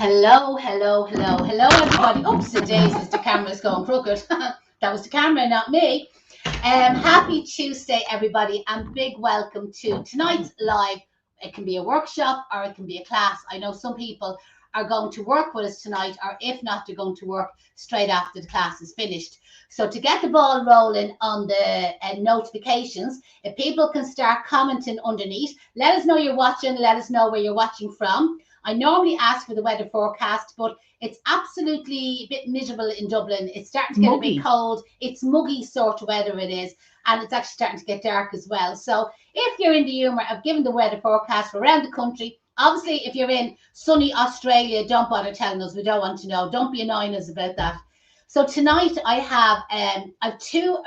Hello, everybody. Oops, the daisies, the camera's going crooked. That was the camera, not me. Happy Tuesday, everybody, and big welcome to tonight's live. It can be a workshop or it can be a class. I know some people are going to work with us tonight, or if not, they're going to work straight after the class is finished. So to get the ball rolling on the notifications, if people can start commenting underneath, let us know you're watching, let us know where you're watching from. I normally ask for the weather forecast, but it's absolutely a bit miserable in Dublin. It's starting to get a bit cold. It's muggy sort of weather it is, and it's actually starting to get dark as well. So if you're in the humour of giving the weather forecast for around the country, obviously if you're in sunny Australia, don't bother telling us. We don't want to know. Don't be annoying us about that. So tonight I have two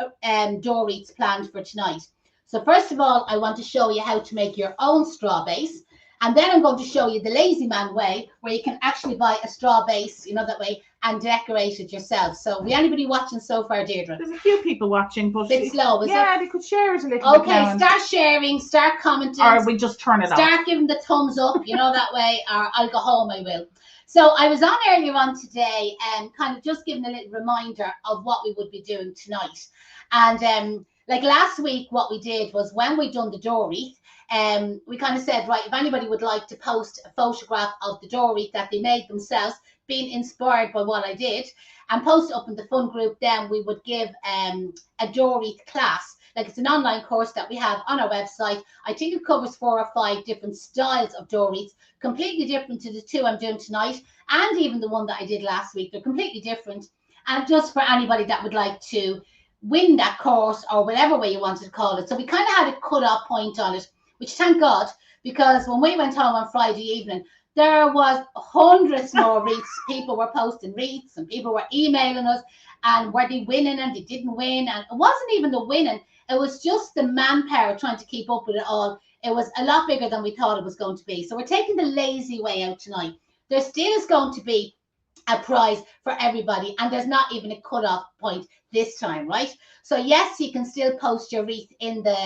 door wreaths planned for tonight. So first of all, I want to show you how to make your own straw base. And then I'm going to show you the lazy man way, where you can actually buy a straw base, that way, and decorate it yourself. So, anybody watching so far, Deirdre? There's a few people watching, but it's slow, is it? Yeah, they could share it a little bit. Okay, start sharing, start commenting. Or we just turn it off. Start giving the thumbs up, that way, or I'll go home, I will. So I was on earlier on today and kind of just giving a little reminder of what we would be doing tonight. And like last week, what we did was when we done the door wreath, we kind of said, right, if anybody would like to post a photograph of the door wreath that they made themselves, being inspired by what I did, and post it up in the fun group, then we would give a door wreath class. Like it's an online course that we have on our website. I think it covers 4 or 5 different styles of door wreaths, completely different to the 2 I'm doing tonight, and even the one that I did last week. They're completely different. And just for anybody that would like to win that course, or whatever way you wanted to call it. So we kind of had a cut-off point on it, which thank God, because when we went home on Friday evening, there was hundreds more wreaths. People were posting wreaths and people were emailing us, and were they winning and they didn't win. And it wasn't even the winning. It was just the manpower trying to keep up with it all. It was a lot bigger than we thought it was going to be. So we're taking the lazy way out tonight. There still is going to be a prize for everybody, and there's not even a cut-off point this time, right? So yes, you can still post your wreath in the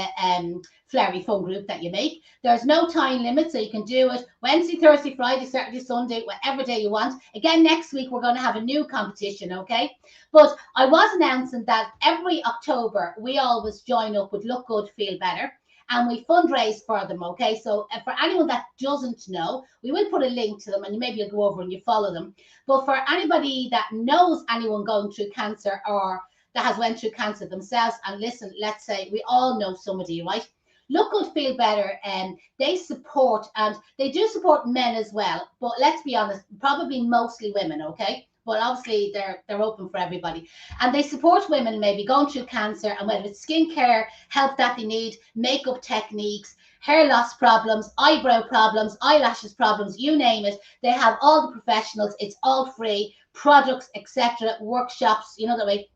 Flowery Fun group that you make. There's no time limit, so you can do it Wednesday, Thursday, Friday, Saturday, Sunday, whatever day you want. Again, next week we're going to have a new competition, okay? But I was announcing that every October we always join up with Look Good, Feel Better, and we fundraise for them, okay? So for anyone that doesn't know, we will put a link to them, and maybe you'll go over and you follow them. But for anybody that knows anyone going through cancer, or that has went through cancer themselves, and listen, let's say we all know somebody, right? Look Good, Feel Better, and they support, and they do support men as well, but let's be honest, probably mostly women, okay? But obviously they're open for everybody, and they support women maybe going through cancer, and whether it's skincare help that they need, makeup techniques, hair loss problems, eyebrow problems, eyelashes problems, you name it. They have all the professionals. It's all free, products, etc., workshops, that way,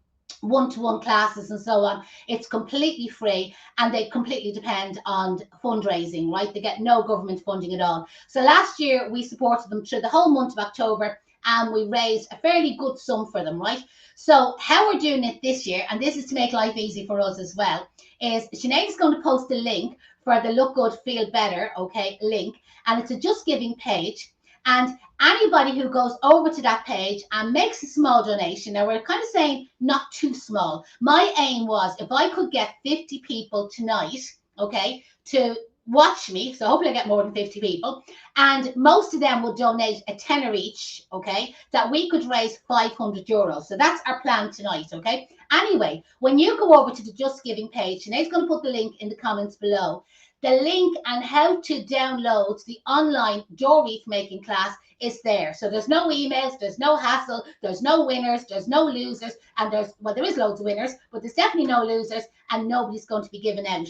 one-to-one classes and so on. It's completely free, and they completely depend on fundraising, right? They get no government funding at all. So last year we supported them through the whole month of October, and we raised a fairly good sum for them, right? So how we're doing it this year, and this is to make life easy for us as well, is Sinead's going to post a link for the Look Good, Feel Better, okay, link, and it's a Just Giving page. And anybody who goes over to that page and makes a small donation, now we're kind of saying not too small. My aim was if I could get 50 people tonight, okay, to watch me, so hopefully I get more than 50 people, and most of them will donate a tenner each, okay, that we could raise €500. So that's our plan tonight, okay? Anyway, when you go over to the Just Giving page, Sinead's going to put the link in the comments below. The link and how to download the online door wreath making class is there. So there's no emails, there's no hassle, there's no winners, there's no losers, and there is loads of winners, but there's definitely no losers, and nobody's going to be given out.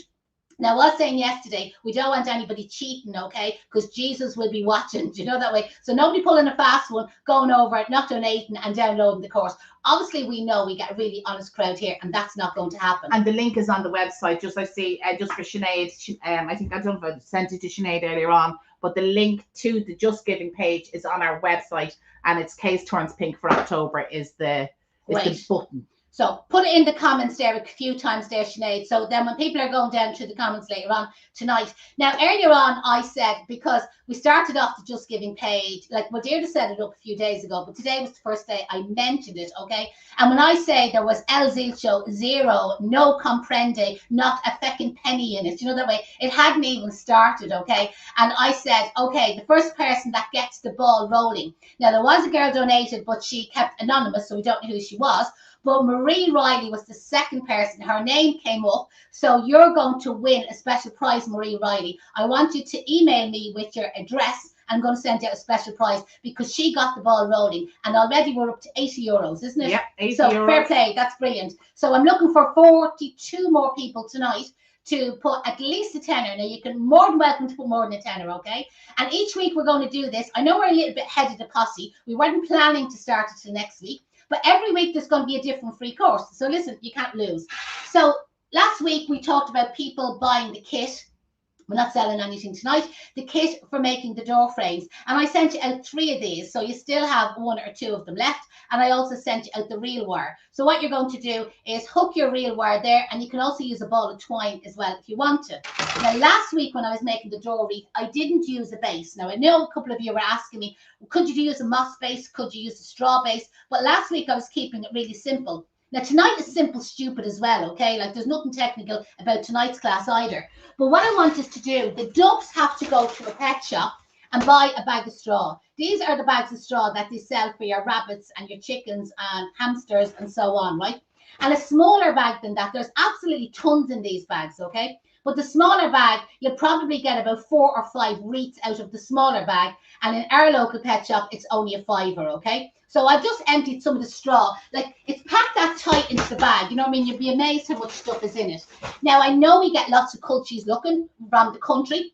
Now, I was saying yesterday, we don't want anybody cheating, okay? Because Jesus will be watching, do you know that way? So nobody pulling a fast one, going over, not donating and downloading the course. Obviously, we know we get a really honest crowd here, and that's not going to happen. And the link is on the website, just I see, just for Sinead. I think I sent it to Sinead earlier on, but the link to the Just Giving page is on our website, and it's Case Turns Pink for October is the button. So put it in the comments there a few times there, Sinead. So then when people are going down to the comments later on tonight. Now, earlier on, I said, because we started off the Just Giving page, like Deirdre set it up a few days ago, but today was the first day I mentioned it, okay? And when I say there was El Zilcho, zero, no comprende, not a feckin' penny in it, you know that way, it hadn't even started, okay? And I said, okay, the first person that gets the ball rolling. Now, there was a girl donated, but she kept anonymous, so we don't know who she was. But Marie Riley was the second person. Her name came up. So you're going to win a special prize, Marie Riley. I want you to email me with your address. I'm going to send you a special prize because she got the ball rolling. And already we're up to 80 euros, isn't it? Yeah, 80 so euros. Fair play. That's brilliant. So I'm looking for 42 more people tonight to put at least a tenner. Now, you can more than welcome to put more than a tenner, okay? And each week we're going to do this. I know we're a little bit ahead of the posse. We weren't planning to start it till next week. But every week there's going to be a different free course. So listen, you can't lose. So last week we talked about people buying the kit. We're not selling anything tonight. The kit for making the door frames. And I sent you out 3 of these. So you still have 1 or 2 of them left. And I also sent you out the reel wire. So what you're going to do is hook your reel wire there. And you can also use a ball of twine as well if you want to. Now, last week when I was making the door wreath, I didn't use a base. Now, I know a couple of you were asking me, could you use a moss base? Could you use a straw base? But last week I was keeping it really simple. Now, tonight is simple, stupid as well, okay? Like, there's nothing technical about tonight's class either. But what I want us to do, the dubs have to go to a pet shop and buy a bag of straw. These are the bags of straw that they sell for your rabbits and your chickens and hamsters and so on, right? And a smaller bag than that, there's absolutely tons in these bags, okay? But the smaller bag, you'll probably get about 4 or 5 wreaths out of the smaller bag. And in our local pet shop, it's only a £5, okay? So I've just emptied some of the straw. Like, it's packed that tight into the bag. You know what I mean? You'll be amazed how much stuff is in it. Now, I know we get lots of cultures looking from the country.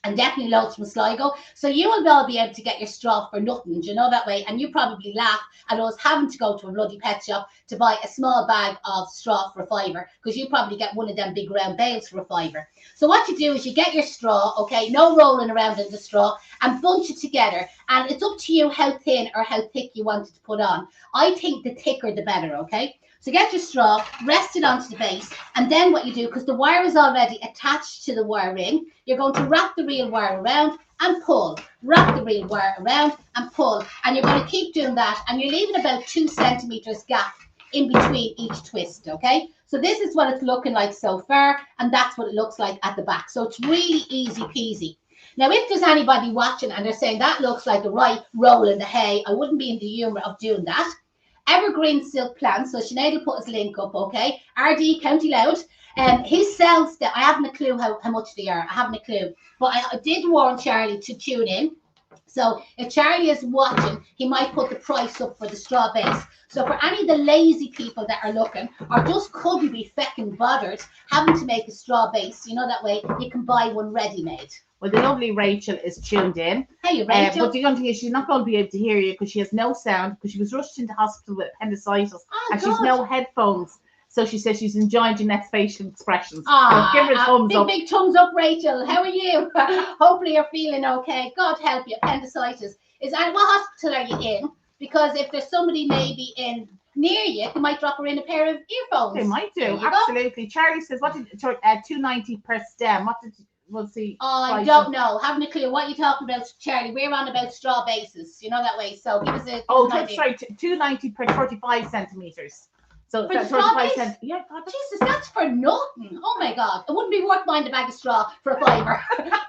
And definitely loads from Sligo. So you will all be able to get your straw for nothing, do you know that way? And you probably laugh at us having to go to a bloody pet shop to buy a small bag of straw for a £5, because you probably get one of them big round bales for a £5. So what you do is you get your straw, okay, no rolling around in the straw, and bunch it together. And it's up to you how thin or how thick you want it to put on. I think the thicker the better, okay? So get your straw, rest it onto the base, and then what you do, because the wire is already attached to the wire ring, you're going to wrap the reel wire around and pull. Wrap the reel wire around and pull. And you're going to keep doing that, and you're leaving about 2 centimeters gap in between each twist, okay? So this is what it's looking like so far, and that's what it looks like at the back. So it's really easy peasy. Now, if there's anybody watching and they're saying that looks like a right roll in the hay, I wouldn't be in the humour of doing that. Evergreen silk plants. So Sinead will put his link up, okay? RD County Loud. He sells that. I haven't a clue how much they are. I haven't a clue. But I did warn Charlie to tune in. So if Charlie is watching, he might put the price up for the straw base. So for any of the lazy people that are looking, or just couldn't be feckin' bothered having to make a straw base, you know, that way you can buy one ready-made. Well, the lovely Rachel is tuned in. Hey, Rachel. But the only thing is she's not going to be able to hear you because she has no sound, because she was rushed into hospital with appendicitis and she's no headphones. So she says she's enjoying Janette's facial expressions. So give her a thumbs up. Big thumbs up, Rachel. How are you? Hopefully you're feeling okay. God help you. Appendicitis. What hospital are you in? Because if there's somebody maybe in near you, they might drop her in a pair of earphones. They might do. Absolutely. Charlie says, what did $2.90 per stem? What did we'll see? I don't know. Haven't a clue what you're talking about, Charlie. We're on about straw bases, you know that way. So give us a. Oh, sorry, $2.90 per 45 centimeters. So for 35 cents. Yeah, God, Jesus, that's for nothing. Oh my God, it wouldn't be worth buying a bag of straw for a £5.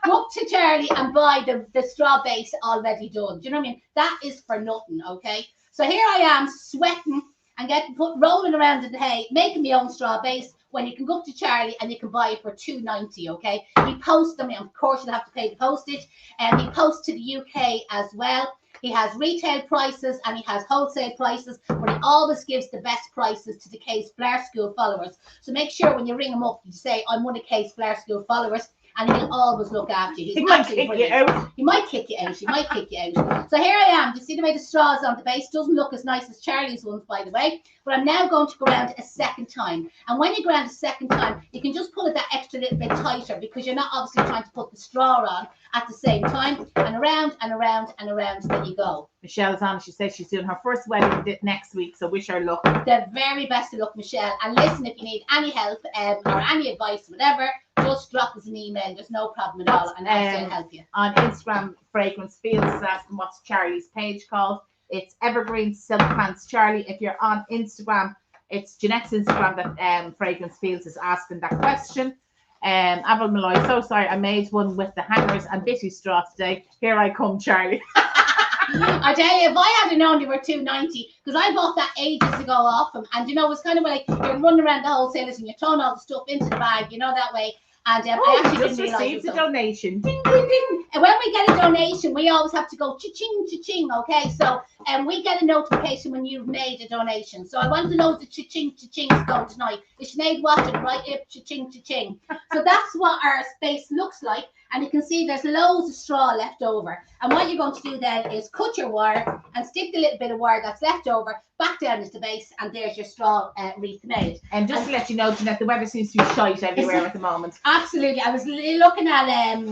Go up to Charlie and buy the straw base already done. Do you know what I mean? That is for nothing. Okay. So here I am sweating and rolling around in the hay, making my own straw base. When you can go up to Charlie and you can buy it for $2.90, okay? He posts them, of course you'll have to pay the postage, and he posts to the UK as well. He has retail prices and he has wholesale prices, but he always gives the best prices to the Case Flower School followers. So make sure when you ring him up, you say, I'm one of Case Flower School followers, and he'll always look after you. He might kick you out. He might kick you out. He might kick you out. So here I am. Do you see the way the straw is on the base? Doesn't look as nice as Charlie's ones, by the way. But I'm now going to go around a second time. And when you go around a second time, you can just pull it that extra little bit tighter because you're not obviously trying to put the straw on at the same time. And around and around and around, there you go. Michelle's on. She says she's doing her first wedding next week, so wish her luck. The very best of luck, Michelle. And listen, if you need any help or any advice, whatever, just drop us an email. There's no problem at all, and I'll help you. On Instagram, Fragrance Fields is asking what's Charlie's page called. It's Evergreen Silk Pants Charlie. If you're on Instagram, it's Janette's Instagram that Fragrance Fields is asking that question. Avril Malloy, so sorry, I made one with the hangers and bitty straw today. Here I come, Charlie. I tell you, if I had known they were $2.90, because I bought that ages ago off them, and you know, it's kind of like you're running around the wholesalers and you're throwing all the stuff into the bag, you know, that way. And I actually just didn't realize received a donation. Ding, ding, ding. And when we get a donation, we always have to go cha-ching, cha-ching, okay? So we get a notification when you've made a donation. So I want to know the cha-ching, cha-chings going tonight. Is Sinead watching? Right, yep, cha-ching, cha-ching. So that's what our space looks like. And you can see there's loads of straw left over. And what you're going to do then is cut your wire and stick the little bit of wire that's left over back down into the base, and there's your straw wreath made. And just to let you know, Janette, the weather seems to be shite everywhere at the moment. Absolutely. I was looking at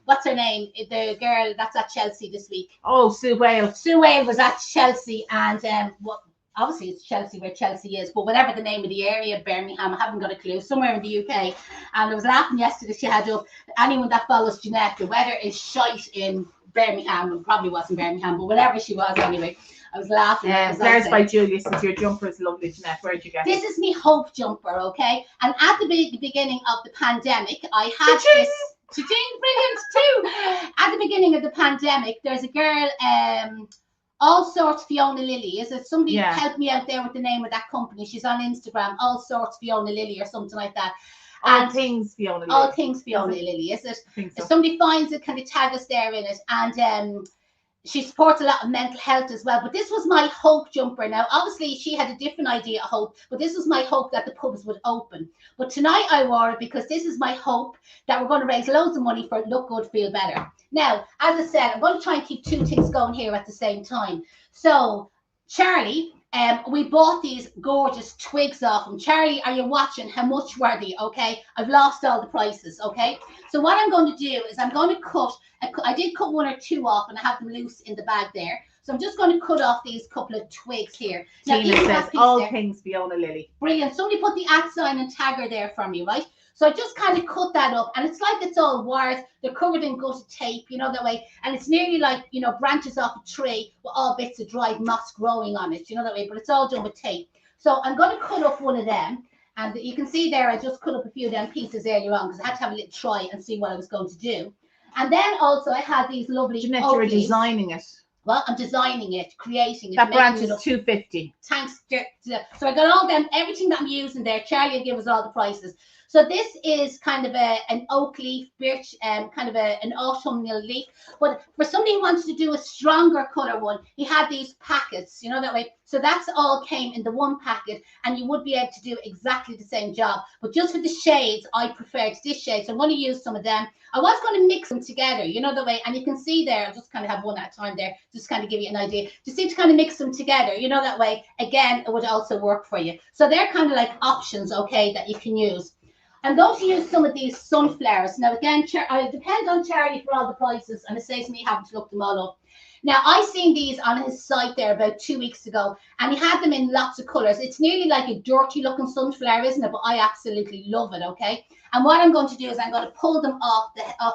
what's her name? The girl that's at Chelsea this week. Oh, Sue Whale. Sue Whale was at Chelsea, and obviously it's Chelsea where Chelsea is, but whatever the name of the area, Birmingham, I haven't got a clue, somewhere in the UK. And I was laughing yesterday, she had up, anyone that follows Janette, the weather is shite in Birmingham. It probably wasn't Birmingham, but whatever she was anyway. I was laughing. There's by Julia, since your jumper is lovely, Janette. Where'd you get it? This is me Hope jumper, okay? And at the beginning of the pandemic, I had this. Brilliant too. At the beginning of the pandemic, there's a girl, All Sorts Fiona Lily. Is it somebody help me out there with the name of that company? She's on Instagram, All Sorts Fiona Lily or something like that. All Things Fiona Lily. All Things Fiona Lily, is it? I think so. If somebody finds it, can they tag us there in it? And she supports a lot of mental health as well. But this was my hope jumper. Now, obviously, she had a different idea of hope, but this was my hope that the pubs would open. But tonight I wore it because this is my hope that we're going to raise loads of money for Look Good, Feel Better. Now, as I said, I'm going to try and keep two things going here at the same time. So, Charlie, we bought these gorgeous twigs off them. Charlie, are you watching? How much were they? Okay, I've lost all the prices. Okay, so what I'm going to do is I'm going to cut. I did cut one or two off, and I have them loose in the bag there. So I'm just going to cut off these couple of twigs here. Now, Tina says All Things Fiona Lily. Brilliant. Somebody put the @ sign and tagger there for me, right? So I just kind of cut that up, and it's like it's all wires. They're covered in gutted tape, you know, that way. And it's nearly like, you know, branches off a tree with all bits of dried moss growing on it, you know, that way. But it's all done with tape. So I'm going to cut up one of them. And you can see there, I just cut up a few of them pieces earlier on because I had to have a little try and see what I was going to do. And then also I had these lovely Janette, you were designing it. Well, I'm designing it, creating it. That branch is $2.50. Thanks. So I got all them, everything that I'm using there. Charlie will give us all the prices. So this is kind of an oak leaf, birch, kind of an autumnal leaf. But for somebody who wants to do a stronger colour one, he had these packets, you know, that way. So that's all came in the one packet, and you would be able to do exactly the same job. But just for the shades, I preferred this shade. So I'm going to use some of them. I was going to mix them together, you know, the way, and you can see there, I'll just kind of have one at a time there, just kind of give you an idea. Just need to kind of mix them together, you know, that way. Again, it would also work for you. So they're kind of like options, okay, that you can use. I'm going to use some of these sunflowers. Now, again, I depend on Charlie for all the prices, and it saves me having to look them all up. Now, I seen these on his site there about 2 weeks ago, and he had them in lots of colours. It's nearly like a dirty looking sunflower, isn't it? But I absolutely love it, okay? And what I'm going to do is I'm going to pull them off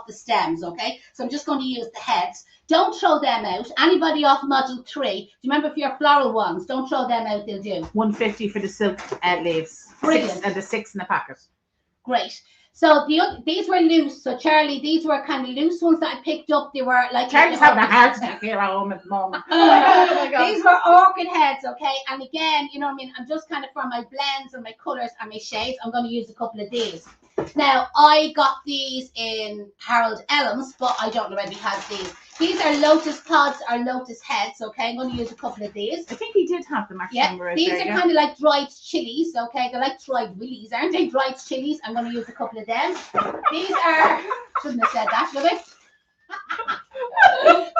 the stems, okay? So I'm just going to use the heads. Don't throw them out. Anybody off module 3, do you remember for your floral ones? Don't throw them out, they'll do. $1.50 for the silk leaves. Brilliant. And the 6 in a packet. Great. So these were loose. So Charlie, these were kind of loose ones that I picked up. They were like Charlie's having a heart attack here at home at the moment. These were orchid heads, okay. And again, you know what I mean, I'm just kind of for my blends and my colours and my shades, I'm going to use a couple of these. Now I got these in Harold Ellam's, but I don't know whether he has these. These are lotus pods or lotus heads, okay? I'm going to use a couple of these. I think he did have them actually. Yeah, these are kind of like dried chilies, okay? They're like dried willies, aren't they? Dried chilies. I'm going to use a couple of them. These are, shouldn't have said that, should I?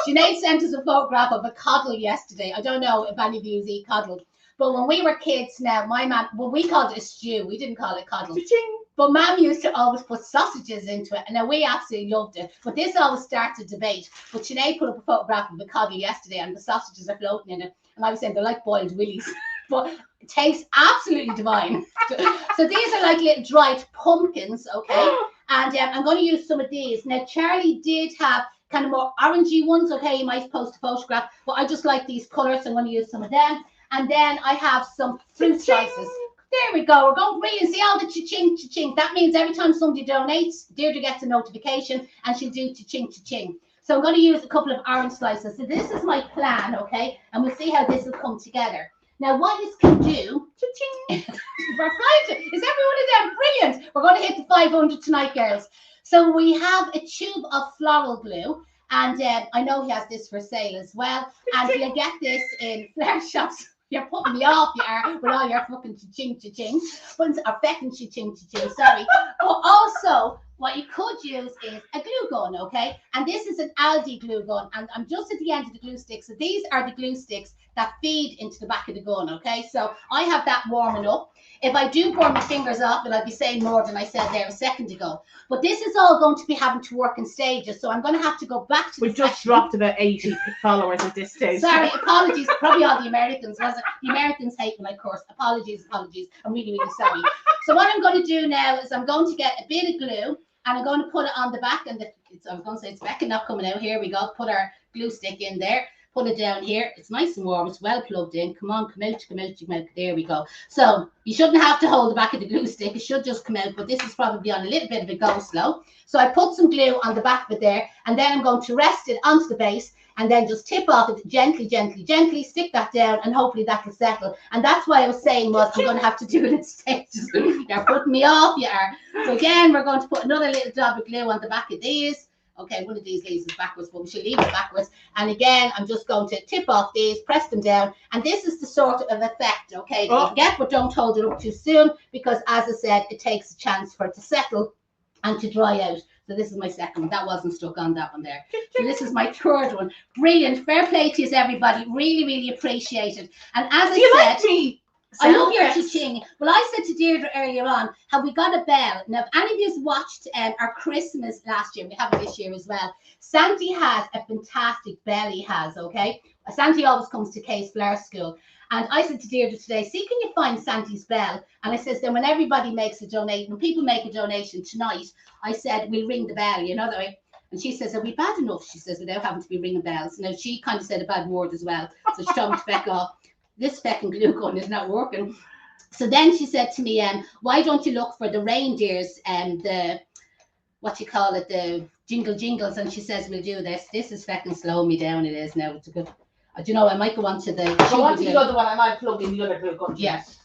Janette sent us a photograph of a coddle yesterday. I don't know if any of you eat coddle, but when we were kids now, my mum, well, we called it a stew. We didn't call it coddle. But Mum used to always put sausages into it, and now we absolutely loved it. But this always starts a debate. But Sinead put up a photograph of the coddle yesterday, and the sausages are floating in it. And I was saying they're like boiled willies, but it tastes absolutely divine. So these are like little dried pumpkins, okay? And I'm going to use some of these. Now, Charlie did have kind of more orangey ones, okay? You might post a photograph, but I just like these colours, so I'm going to use some of them. And then I have some fruit slices. There we go. We're going brilliant. See all the cha-ching, cha-ching. That means every time somebody donates, Deirdre gets a notification and she'll do cha-ching, cha-ching. So I'm going to use a couple of orange slices. So this is my plan, okay? And we'll see how this will come together. Now, what this can do, cha-ching, we're flying. Is everyone in there? Brilliant. We're going to hit the 500 tonight, girls. So we have a tube of floral glue. And I know he has this for sale as well. And you'll get this in flower shops. You're putting me off, you are, with all your fucking cha-ching, cha-ching. Or feckin' cha-ching, cha-ching, sorry. But also, what you could use is a glue gun, okay? And this is an Aldi glue gun. And I'm just at the end of the glue sticks. So these are the glue sticks that feed into the back of the gun, okay? So I have that warming up. If I do burn my fingers off, then I'll be saying more than I said there a second ago. But this is all going to be having to work in stages. So I'm going to have to go back to We've just dropped about 80 followers at this stage. Sorry, apologies. Probably all the Americans. Was it? The Americans hate when I curse. Apologies, apologies. I'm really, really sorry. So what I'm going to do now is I'm going to get a bit of glue and I'm going to put it on the back. And I was going to say it's back and not coming out. Here we go. Put our glue stick in there. Put it down here. It's nice and warm. It's well plugged in. Come on, come out, come out, come out. There we go. So you shouldn't have to hold the back of the glue stick. It should just come out, but this is probably on a little bit of a go slow. So I put some glue on the back of it there, and then I'm going to rest it onto the base and then just tip off it gently, gently, gently, stick that down, and hopefully that will settle. And that's why I was saying was I'm going to have to do it in stages. You're putting me off, you are. So again, we're going to put another little dab of glue on the back of these. Okay, one of these leaves is backwards, but we should leave it backwards. And again, I'm just going to tip off these, press them down. And this is the sort of effect, okay, that you get, but don't hold it up too soon, because as I said, it takes a chance for it to settle and to dry out. So this is my second one. That wasn't stuck on that one there. So this is my third one. Brilliant. Fair play to you, everybody. Really, really appreciate it. And as I said, I love your cha-ching. Well, I said to Deirdre earlier on, have we got a bell? Now, if any of you watched our Christmas last year, we have it this year as well. Santi has a fantastic bell, he has, okay? Santi always comes to Case Flower School. And I said to Deirdre today, see, can you find Santi's bell? And I says, then when everybody makes a donation, when people make a donation tonight, I said, we'll ring the bell, you know that way. And she says, are we bad enough? She says, without having to be ringing bells. Now, she kind of said a bad word as well. So she told me to back off. This feckin' glue gun is not working. So then she said to me, why don't you look for the reindeers and the, what you call it, the jingle jingles? And she says, we'll do this. This is feckin' slowing me down. It is now. It's a good, do you know, I might go on to the... Go on to the other one. I might plug in the other glue gun. Yes.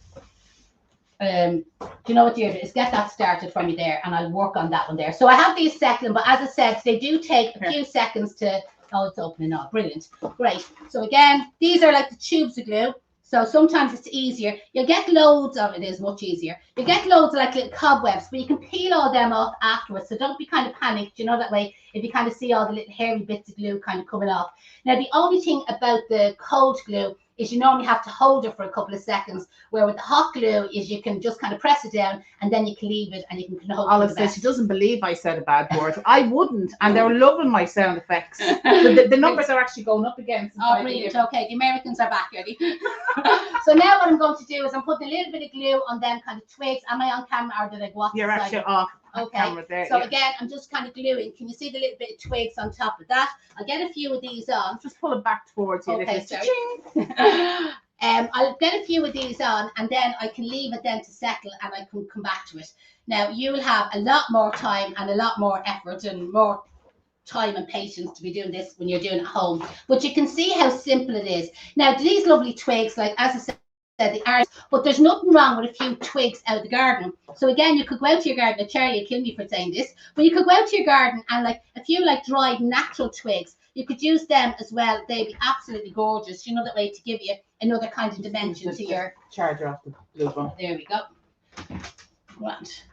Do you know what, Deirdre? Is get that started for me there, and I'll work on that one there. So I have these settling, but as I said, they do take a few seconds to... Oh, it's opening up. Brilliant. Great. So again, these are like the tubes of glue. So sometimes it's easier. You'll get loads of it, is much easier. You get loads of like little cobwebs, but you can peel all them off afterwards. So don't be kind of panicked, you know, that way if you kind of see all the little hairy bits of glue kind of coming off. Now, the only thing about the cold glue is you normally have to hold it for a couple of seconds, where with the hot glue is you can just kind of press it down and then you can leave it and you can hold it. Olive says she doesn't believe I said a bad word. I wouldn't, and they're loving my sound effects. The numbers are actually going up again. Oh, brilliant. Okay, the Americans are back, ready? So now what I'm going to do is I'm putting a little bit of glue on them kind of twigs. Am I on camera or did I go off? You're actually off. Okay, there, so again, I'm just kind of gluing. Can you see the little bit of twigs on top of that? I'll get a few of these on. Just pull it back towards you. Okay, sorry. I'll get a few of these on, and then I can leave it then to settle, and I can come back to it. Now, you will have a lot more time and a lot more effort and more time and patience to be doing this when you're doing it at home. But you can see how simple it is. Now, these lovely twigs, like as I said, the arts, but there's nothing wrong with a few twigs out of the garden. So again, you could go out to your garden. Cherry, you'll kill me for saying this, but you could go out to your garden and like a few like dried natural twigs. You could use them as well. They'd be absolutely gorgeous. You know, that way to give you another kind of dimension to your charger off the blue one. There we go. Right.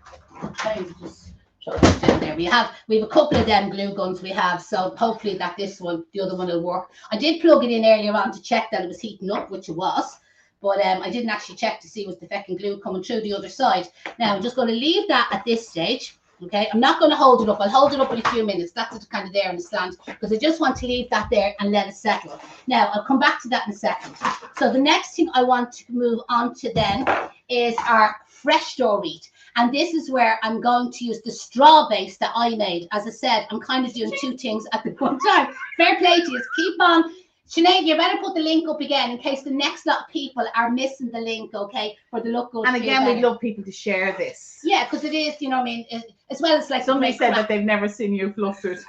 Okay, just throw that down there. We have a couple of them glue guns we have, so hopefully that the other one will work. I did plug it in earlier on to check that it was heating up, which it was, but I didn't actually check to see was the feckin' glue coming through the other side. Now I'm just going to leave that at this stage. Okay, I'm not going to hold it up. I'll hold it up in a few minutes. That's kind of there in the stand because I just want to leave that there and let it settle. Now, I'll come back to that in a second. So the next thing I want to move on to then is our fresh door wreath. And this is where I'm going to use the straw base that I made. As I said, I'm kind of doing two things at the one time. Fair play to you. Keep on. Sinead, you better put the link up again in case the next lot of people are missing the link, okay, for the look good. And again, we'd love people to share this. Yeah, because it is, you know what I mean, as well as like somebody said that they've never seen you flustered.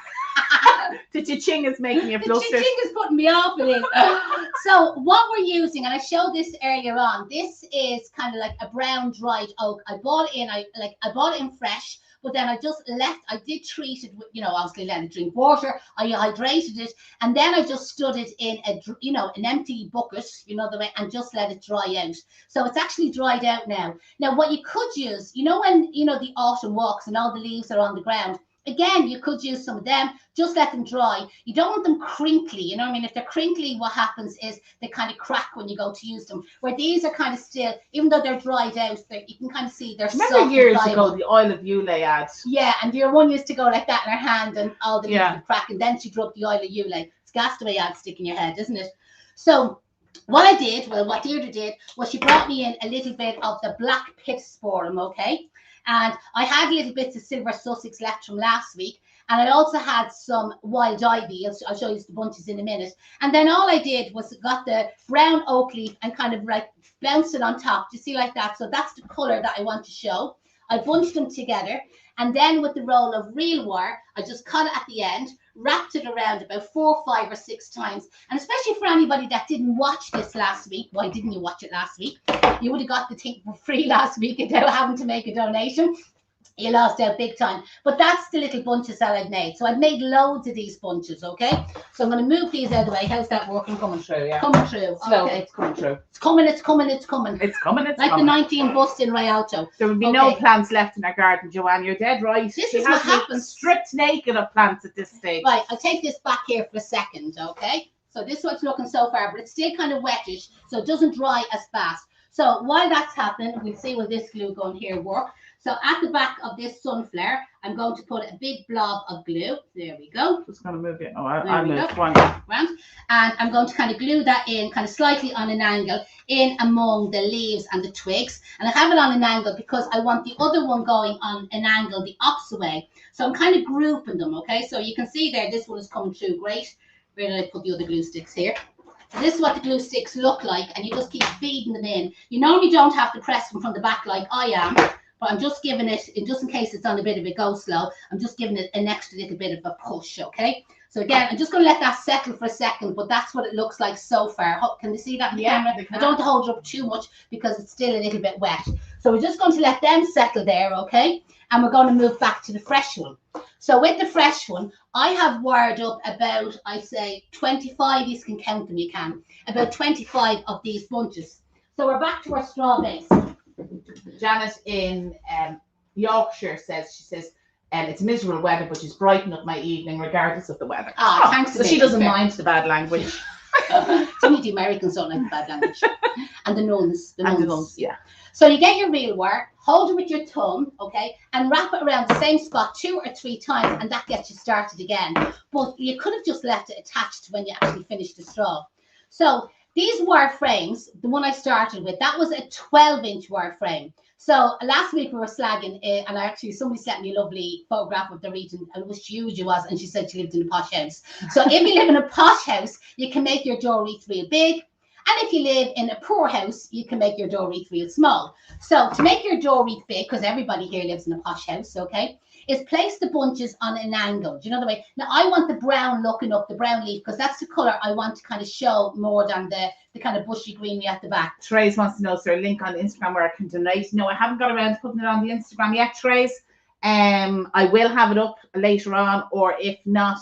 The cha-ching is making you flustered. The cha-ching is putting me off with it. So what we're using, and I showed this earlier on, this is kind of like a brown dried oak. I bought it in fresh. But then I did treat it with, you know, obviously let it drink water. I hydrated it, and then I just stood it in an empty bucket, you know, the way, and just let it dry out. So it's actually dried out now. Now, what you could use, you know, when, you know, the autumn walks and all the leaves are on the ground, again, you could use some of them, just let them dry. You don't want them crinkly, you know what I mean? If they're crinkly, what happens is they kind of crack when you go to use them. Where these are kind of still, even though they're dried out, you can kind of see they're soft. Remember years ago, the oil of Ulay ad? Yeah, and your one used to go like that in her hand and all the leaves would crack, and then she dropped the oil of Ulay. It's gas the way ad stick in your head, isn't it? So what Deirdre did was she brought me in a little bit of the black pittosporum, okay? And I had little bits of silver Sussex left from last week. And I also had some wild ivy. I'll show you the bunches in a minute. And then all I did was got the brown oak leaf and kind of like bounced it on top. Do you see like that? So that's the color that I want to show. I bunched them together. And then with the roll of real wire, I just cut it at the end, wrapped it around about 4, 5, or 6 times. And especially for anybody that didn't watch this last week, why didn't you watch it last week? You would have got the thing for free last week without having to make a donation. You lost out big time. But that's the little bunches that I've made. So I've made loads of these bunches, okay? So I'm going to move these out of the way. How's that working? Coming through, yeah. Coming through. Slow. Okay. It's coming through. It's coming, it's coming, it's coming. It's coming, it's like coming. Like the 19 bust in Rialto. There would be no plants left in our garden, Joanne. You're dead right. This is what happens. Stripped naked of plants at this stage. Right, I'll take this back here for a second, okay? So this is what's looking so far, but it's still kind of wettish, so it doesn't dry as fast. So while that's happening, we'll see will this glue gun here work. So at the back of this sunflower, I'm going to put a big blob of glue. There we go. Just going to move it. Oh, I'll move one. And I'm going to kind of glue that in kind of slightly on an angle in among the leaves and the twigs. And I have it on an angle because I want the other one going on an angle the opposite way. So I'm kind of grouping them, okay? So you can see there, this one is coming through great. Where did I put the other glue sticks here? So this is what the glue sticks look like, and you just keep feeding them in. You normally don't have to press them from the back like I am, but I'm just giving it, just in case it's on a bit of a go slow, I'm just giving it an extra little bit of a push, okay? So again, I'm just going to let that settle for a second, but that's what it looks like so far. Can you see that in the camera? I don't want to hold it up too much because it's still a little bit wet. So we're just going to let them settle there, okay? And we're going to move back to the fresh one. So with the fresh one, I have wired up about, I'd say 25, you can count them, you can, about 25 of these bunches. So we're back to our straw base. Janet in Yorkshire says, it's miserable weather, but she's brightening up my evening regardless of the weather. Thanks. So she doesn't mind the bad language. It's only the Americans don't like the bad language. And the nuns. The nuns, yeah. So you get your real wire, hold it with your thumb, okay, and wrap it around the same spot 2 or 3 times, and that gets you started again. But you could have just left it attached when you actually finished the straw. So these wire frames, the one I started with, that was a 12-inch wire frame. So last week we were slagging, and somebody sent me a lovely photograph of the region, and it was huge it was, and she said she lived in a posh house. So if you live in a posh house, you can make your door wreath real big. And if you live in a poor house, you can make your door wreath real small. So to make your door wreath big, because everybody here lives in a posh house, okay, is place the bunches on an angle. Do you know the way? Now I want the brown looking up, the brown leaf, because that's the colour I want to kind of show more than the kind of bushy greenery at the back. Therese wants to know, is there a link on Instagram where I can donate? No, I haven't got around to putting it on the Instagram yet, Therese. I will have it up later on, or if not,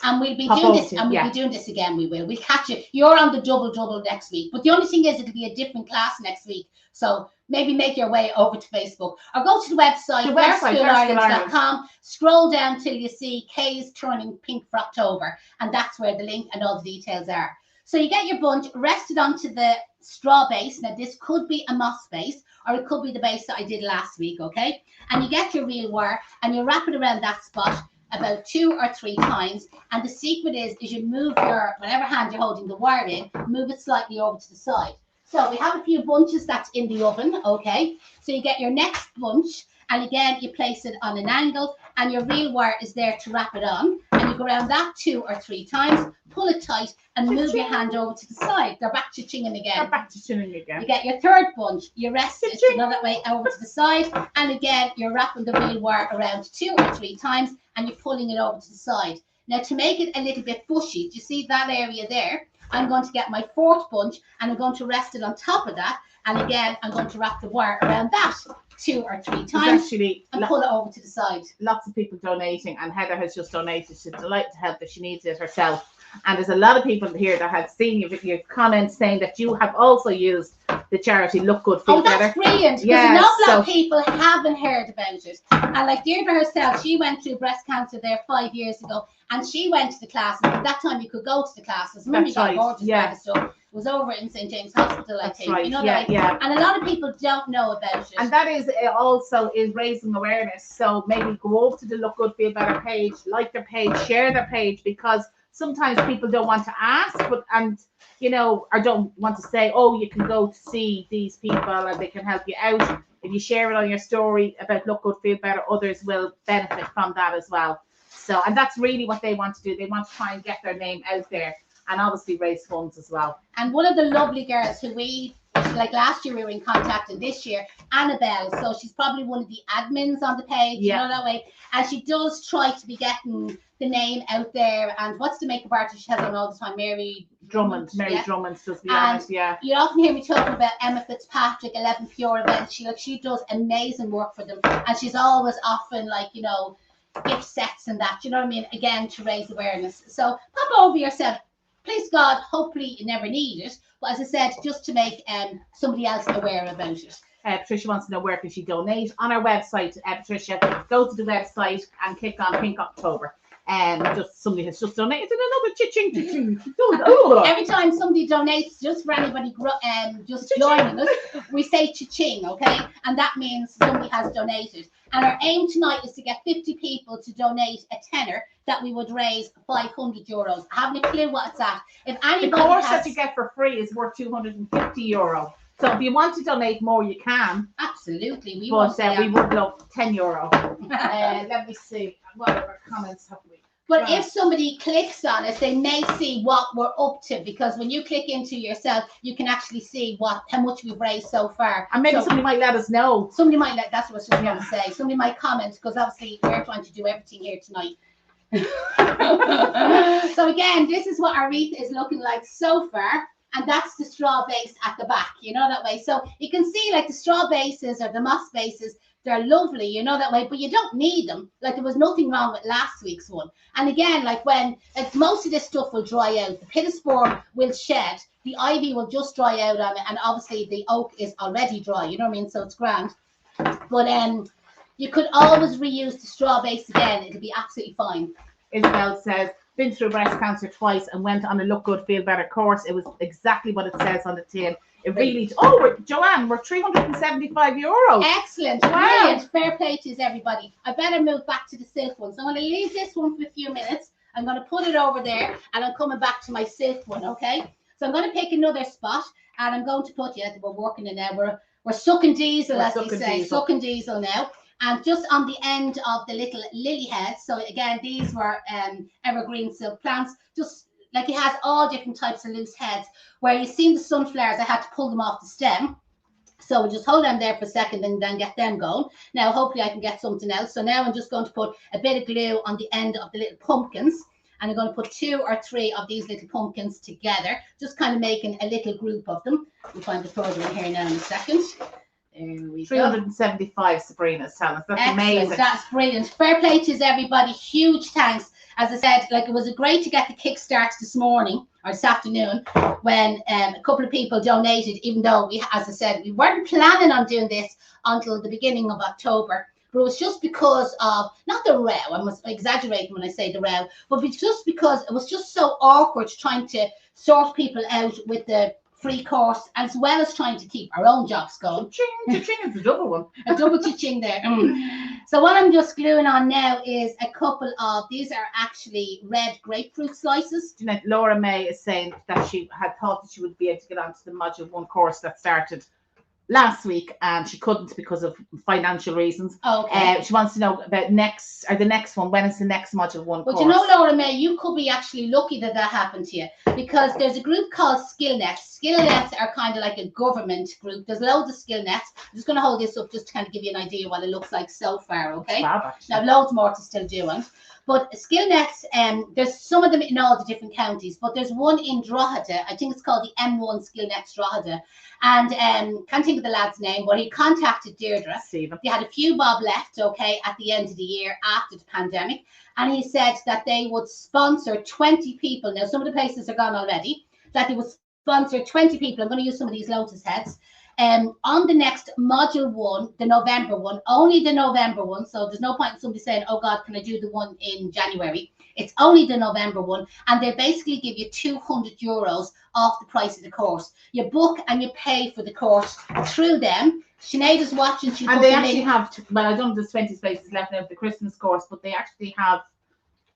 And we'll be Pop doing over this, to, and we'll yeah. be doing this again. We'll catch you. You're on the double next week. But the only thing is, it'll be a different class next week. So maybe make your way over to Facebook or go to the website, FairSchoolIreland.com. Scroll down till you see Kay's turning pink for October, and that's where the link and all the details are. So you get your bunch, rest it onto the straw base. Now this could be a moss base, or it could be the base that I did last week, okay? And you get your real wire and you wrap it around that spot about 2 or 3 times. And the secret is you move your, whatever hand you're holding the wire in, move it slightly over to the side. So we have a few bunches that's in the oven, okay? So you get your next bunch, and again, you place it on an angle, and your real wire is there to wrap it on. And you go around that 2 or 3 times, pull it tight, and move your hand over to the side. They're back to chinging again. They're back to chinging again. You get your third bunch, you rest it another way over to the side, and again, you're wrapping the real wire around 2 or 3 times, and you're pulling it over to the side. Now, to make it a little bit bushy, do you see that area there? I'm going to get my 4th bunch, and I'm going to rest it on top of that, and again, I'm going to wrap the wire around that 2 or 3 times actually, and pull it over to the side. Lots of people donating, and Heather has just donated. She's delighted to help, that she needs it herself. And there's a lot of people here that have seen your comments saying that you have also used the charity Look Good, Feel Better. Oh, that's brilliant, because an awful lot of people haven't heard about it. And like Deirdre herself, she went through breast cancer there 5 years ago, and she went to the classes. At that time, you could go to the classes. Remember, you got gorgeous kind of stuff. It was over in St. James Hospital, I think. Right. You know, yeah. And a lot of people don't know about it. And that is also is raising awareness. So maybe go over to the Look Good, Feel Better page, like their page, share their page, because sometimes people don't want to ask, or don't want to say, oh, you can go to see these people and they can help you out. If you share it on your story about Look Good, Feel Better, others will benefit from that as well. So, and that's really what they want to do. They want to try and get their name out there, and obviously raise funds as well. And one of the lovely girls who like last year we were in contact, and this year, Annabelle, so she's probably one of the admins on the page, you know, that way. And she does try to be getting the name out there. And what's the makeup artist she has on all the time? Mary Drummond. Drummond does the honest, You often hear me talking about Emma Fitzpatrick, 11 Pure events. She does amazing work for them, and she's always offering gift sets and that, you know what I mean, again, to raise awareness. So pop over yourself. Please God, hopefully you never need it, but as I said, just to make somebody else aware about it. Patricia wants to know, where can she donate? On our website, Patricia, go to the website and click on Pink October. Somebody has just donated another cha-ching. Every time somebody donates, just for anybody just joining us, we say cha-ching, okay? And that means somebody has donated. And our aim tonight is to get 50 people to donate a tenner that we would raise €500. I haven't a clue what it's at. If anybody the course that you get for free is worth €250. So if you want to donate more, you can. Absolutely. We would love €10. Let me see. What other comments have we? But if somebody clicks on it, they may see what we're up to, because when you click into yourself, you can actually see how much we've raised so far. And maybe somebody might let us know. Somebody might that's what I was just going to say. Somebody might comment, because obviously we're trying to do everything here tonight. So again, this is what our wreath is looking like so far. And that's the straw base at the back, you know, that way. So you can see the straw bases or the moss bases, they're lovely, you know, that way, but you don't need them. There was nothing wrong with last week's one. And again, when most of this stuff will dry out, the pittosporum will shed, the ivy will just dry out on it, and obviously the oak is already dry, you know what I mean? So it's grand. But you could always reuse the straw base again. It'll be absolutely fine. Isabel says, been through breast cancer twice and went on a Look Good, Feel Better course. It was exactly what it says on the tin. It really, Joanne, we're €375. Excellent. Wow. Brilliant. Fair play to you, everybody. I better move back to the silk one. So I'm going to leave this one for a few minutes. I'm going to put it over there, and I'm coming back to my silk one, okay? So I'm going to pick another spot, and I'm going to put, we're working it now. We're sucking diesel, as we say, sucking diesel now. And just on the end of the little lily heads, so again, these were evergreen silk plants, just it has all different types of loose heads. Where you've seen the sunflowers, I had to pull them off the stem. So we'll just hold them there for a second and then get them going. Now, hopefully I can get something else. So now I'm just going to put a bit of glue on the end of the little pumpkins. And I'm going to put 2 or 3 of these little pumpkins together, just kind of making a little group of them. We'll find the photo in here now in a second. There we 375, Sabrina's telling us. That's excellent. amazing. That's brilliant. Fair play to everybody. Huge thanks. as I said, like it was great to get the kickstart this morning or this afternoon when a couple of people donated, even though we, as I said, we weren't planning on doing this until the beginning of October. But it was just because of, not the row, I'm exaggerating when I say the row, but just because it was just so awkward trying to sort people out with the free course, as well as trying to keep our own jobs going. Cha-ching is the double one. A double cha-ching there. So what I'm just gluing on now is a couple of, these are actually red grapefruit slices. Janette, Laura May is saying that she had thought that she would be able to get onto the Module 1 course that started last week, and she couldn't because of financial reasons. Okay. She wants to know about the next one. When is the next Module 1 course? Well, you know, Laura May, you could be actually lucky that happened to you, because there's a group called SkillNet. SkillNet are kind of like a government group. There's loads of SkillNets. I'm just going to hold this up just to kind of give you an idea of what it looks like so far, okay? Now, loads more to still do on. But SkillNet, there's some of them in all the different counties, but there's one in Drogheda. I think it's called the M1 SkillNet Drogheda. And can't think of the lad's name, but he contacted Deirdre. Stephen. They had a few bob left, okay, at the end of the year after the pandemic. And he said that they would sponsor 20 people. Now, some of the places are gone already. That they would sponsor 20 people. I'm going to use some of these lotus heads. On the next Module 1, the November one, only the November one. So there's no point in somebody saying, oh God, can I do the one in January? It's only the November one. And they basically give you €200 off the price of the course. You book and you pay for the course through them. Sinead is watching. And they actually have, well, I don't know, there's 20 spaces left now of the Christmas course, but they actually have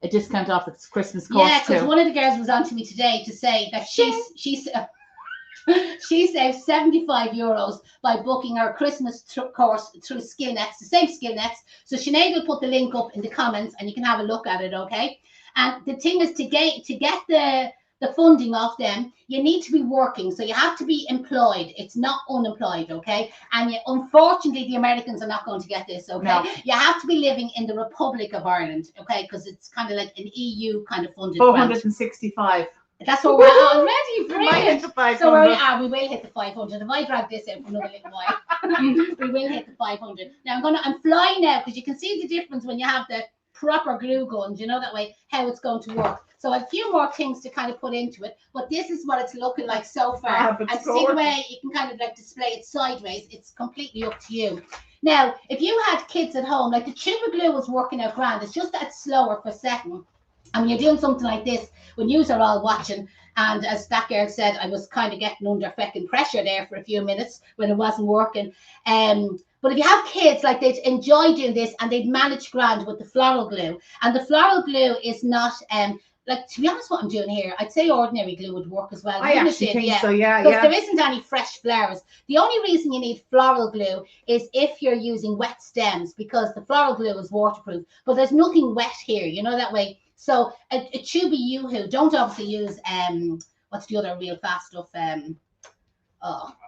a discount off its Christmas course. Yeah, because one of the girls was on to me today to say that she saved €75 by booking her Christmas course through SkillNets, the same SkillNets. So Sinead will put the link up in the comments and you can have a look at it, okay? And the thing is, to get the funding off them, you need to be working. So you have to be employed. It's not unemployed, okay? And unfortunately, the Americans are not going to get this, okay? No. You have to be living in the Republic of Ireland, okay? Because it's kind of like an EU kind of funded 465. Grant. That's what we're at already. Brilliant. So we will hit the 500. If I drag this out for another little while, we will hit the 500. Now I'm flying now because you can see the difference when you have the proper glue guns, you know, that way how it's going to work. So a few more things to kind of put into it, but this is what it's looking like so far. And see the way you can kind of like display it sideways. It's completely up to you. Now, if you had kids at home, like the tuber glue was working out grand, it's just that it's slower for setting. And when you're doing something like this, when you are all watching, and as that girl said, I was kind of getting under fucking pressure there for a few minutes when it wasn't working. But if you have kids, like they'd enjoy doing this and they'd manage grand with the floral glue. And the floral glue is not, like, to be honest, what I'm doing here, I'd say ordinary glue would work as well. I actually think so, yeah. Because there isn't any fresh flowers. The only reason you need floral glue is if you're using wet stems, because the floral glue is waterproof. But there's nothing wet here, you know, that way. So a tubey yoo-hoo, don't obviously use what's the other real fast stuff?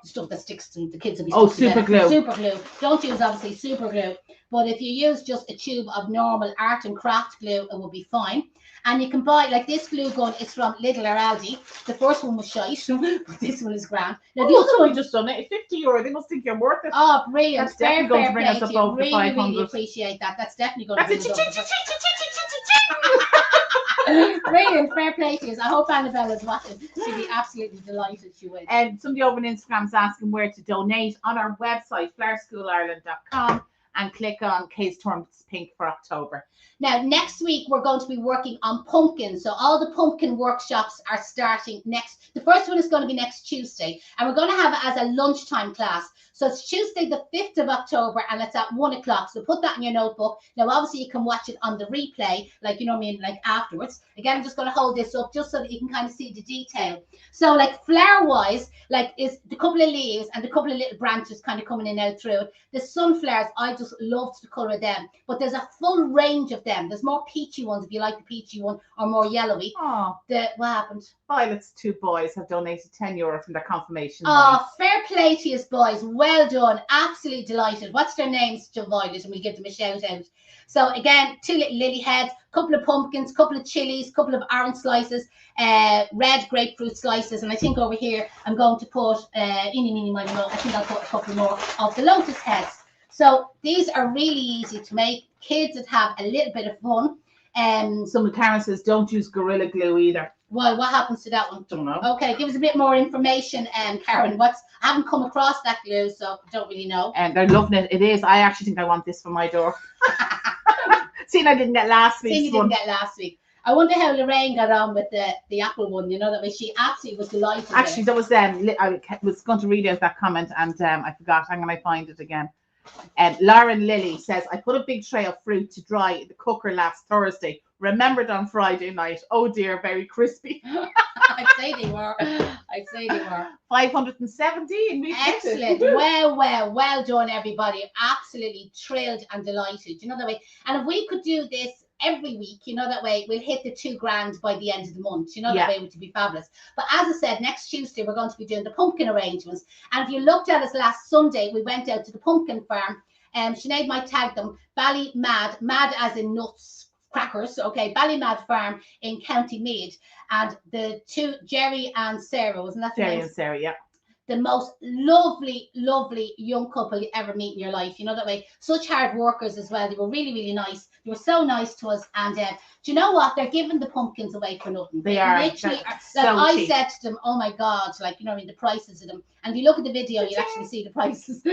Stuff that sticks to the kids. Super glue. Super glue. Don't use obviously super glue. But if you use just a tube of normal art and craft glue, it will be fine. And you can buy, like this glue gun is from Lidl or Aldi. The first one was shite, but this one is grand. Now the other one just done it. €50. They must think you're worth it. Oh, brilliant! That's definitely going to bring us up over the 500. Really appreciate that. That's definitely going to bring us up. That's Brilliant, fair play to you. I hope Annabella's watching. She'll be absolutely delighted she will. And somebody over on Instagram is asking where to donate. On our website, flowerschoolireland.com, and click on Case Torrance Pink for October. Now, next week, we're going to be working on pumpkins. So all the pumpkin workshops are starting next. The first one is going to be next Tuesday. And we're going to have it as a lunchtime class. So it's Tuesday, the 5th of October, and it's at 1 o'clock. So put that in your notebook. Now, obviously, you can watch it on the replay, like, you know what I mean, like afterwards. Again, I'm just going to hold this up just so that you can kind of see the detail. So, like, flower-wise, like, is the couple of leaves and the couple of little branches kind of coming in and out through it. The sunflowers, I just loved the colour of them. But there's a full range of them. There's more peachy ones, if you like the peachy one, or more yellowy. Oh. What happened? Violet's 2 boys have donated €10 from their confirmation. Oh, fair play to you, boys. Well done. Absolutely delighted. What's their names to Violet? And we'll give them a shout out. So again, 2 little lily heads, couple of pumpkins, couple of chilies, couple of orange slices, red grapefruit slices, and I think over here I'm going to put I think I'll put a couple more of the lotus heads. So these are really easy to make. Kids that have a little bit of fun. Someone, Karen says, don't use Gorilla Glue either. Well, what happens to that one? Don't know. Okay, give us a bit more information, Karen. I haven't come across that glue, so don't really know. And they're loving it. It is. I actually think I want this for my door. Seeing I didn't get last week's Seeing you didn't get last week. I wonder how Lorraine got on with the Apple one. You know, that way she absolutely was delighted. Actually, there was I was going to read out that comment and I forgot. I'm going to find it again. Lauren Lilly says, I put a big tray of fruit to dry in the cooker last Thursday. Remembered on Friday night. Oh dear, very crispy. I'd say they were. 517. Excellent. Well done, everybody. Absolutely thrilled and delighted. You know that way. And if we could do this every week, you know that way, we'll hit the $2,000 by the end of the month. You know that way, which would be fabulous. But as I said, next Tuesday we're going to be doing the pumpkin arrangements. And if you looked at us last Sunday, we went out to the pumpkin farm. Sinead might tag them. Ballymad, mad as in nuts. Crackers, okay, Ballymad Farm in County Meath, and the two, Jerry and Sarah, wasn't that Jerry and Sarah, yeah. The most lovely young couple you ever meet in your life. You know that way. Such hard workers as well. They were really nice. They were so nice to us. And do you know what? They're giving the pumpkins away for nothing. They are. Literally. So I cheap. said to them, oh my God, like, you know, I mean, the prices of them. And if you look at the video, you'll actually see the prices.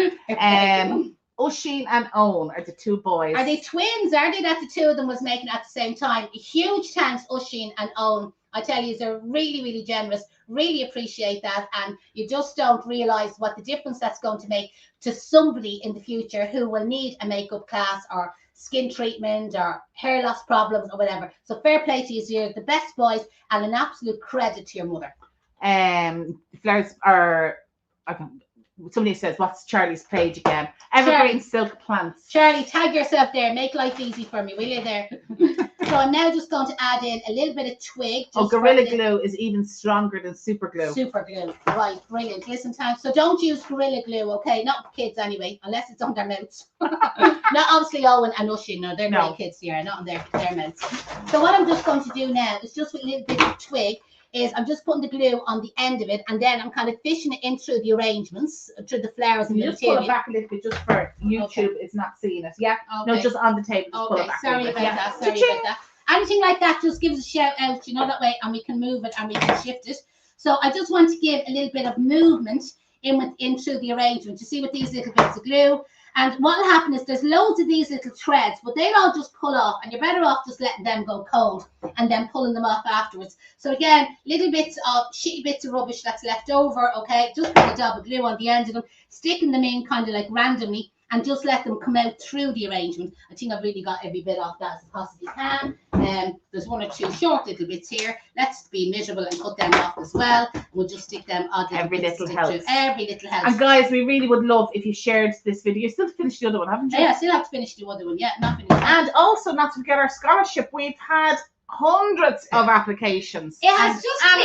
Oisin and Owen are the two boys. Are they twins? Are they that the two of them was making at the same time? A huge thanks, Oisin and Owen. I tell you, they're really generous. Really appreciate that. And you just don't realise what the difference that's going to make to somebody in the future who will need a makeup class or skin treatment or hair loss problems or whatever. So fair play to you. You're the best boys and an absolute credit to your mother. Flowers are... Okay. Somebody says, what's Charlie's page again? Evergreen Silk Plants. Charlie, tag yourself there. Make life easy for me, will you there? So I'm now just going to add in a little bit of twig. Gorilla Glue is even stronger than Super Glue. Super Glue. Right, brilliant. Listen, time. So don't use Gorilla Glue, okay? Not for kids anyway, unless it's on their mouths. Not obviously Owen and Oisin. No, they're great kids here, not on their mouths. So what I'm just going to do now is just with a little bit of twig, is I'm just putting the glue on the end of it, and then I'm kind of fishing it in through the arrangements, through the flowers and the just material. Pull it back a little bit just for YouTube. Okay. It's not seeing it. Yeah. Okay. No, just on the table. Just pull it back. Sorry about that. Sorry about that. Anything like that, just give us a shout out. You know that way, and we can move it and we can shift it. So I just want to give a little bit of movement in through the arrangement. You see with these little bits of glue. And what will happen is there's loads of these little threads, but they'll all just pull off, and you're better off just letting them go cold and then pulling them off afterwards. So again, little bits of shitty bits of rubbish that's left over, okay, just put a dab of glue on the end of them, sticking them in kind of like randomly, and just let them come out through the arrangement. I think I've really got every bit off that as I possibly can. There's one or two short little bits here. Let's be miserable and cut them off as well. We'll just stick them on every little helps. Every little helps. And guys, we really would love if you shared this video. You still have to finish the other one, haven't you? Yeah, I still have to finish the other one. Yeah, not finished. And also, not to forget our scholarship. We've had hundreds of applications. It has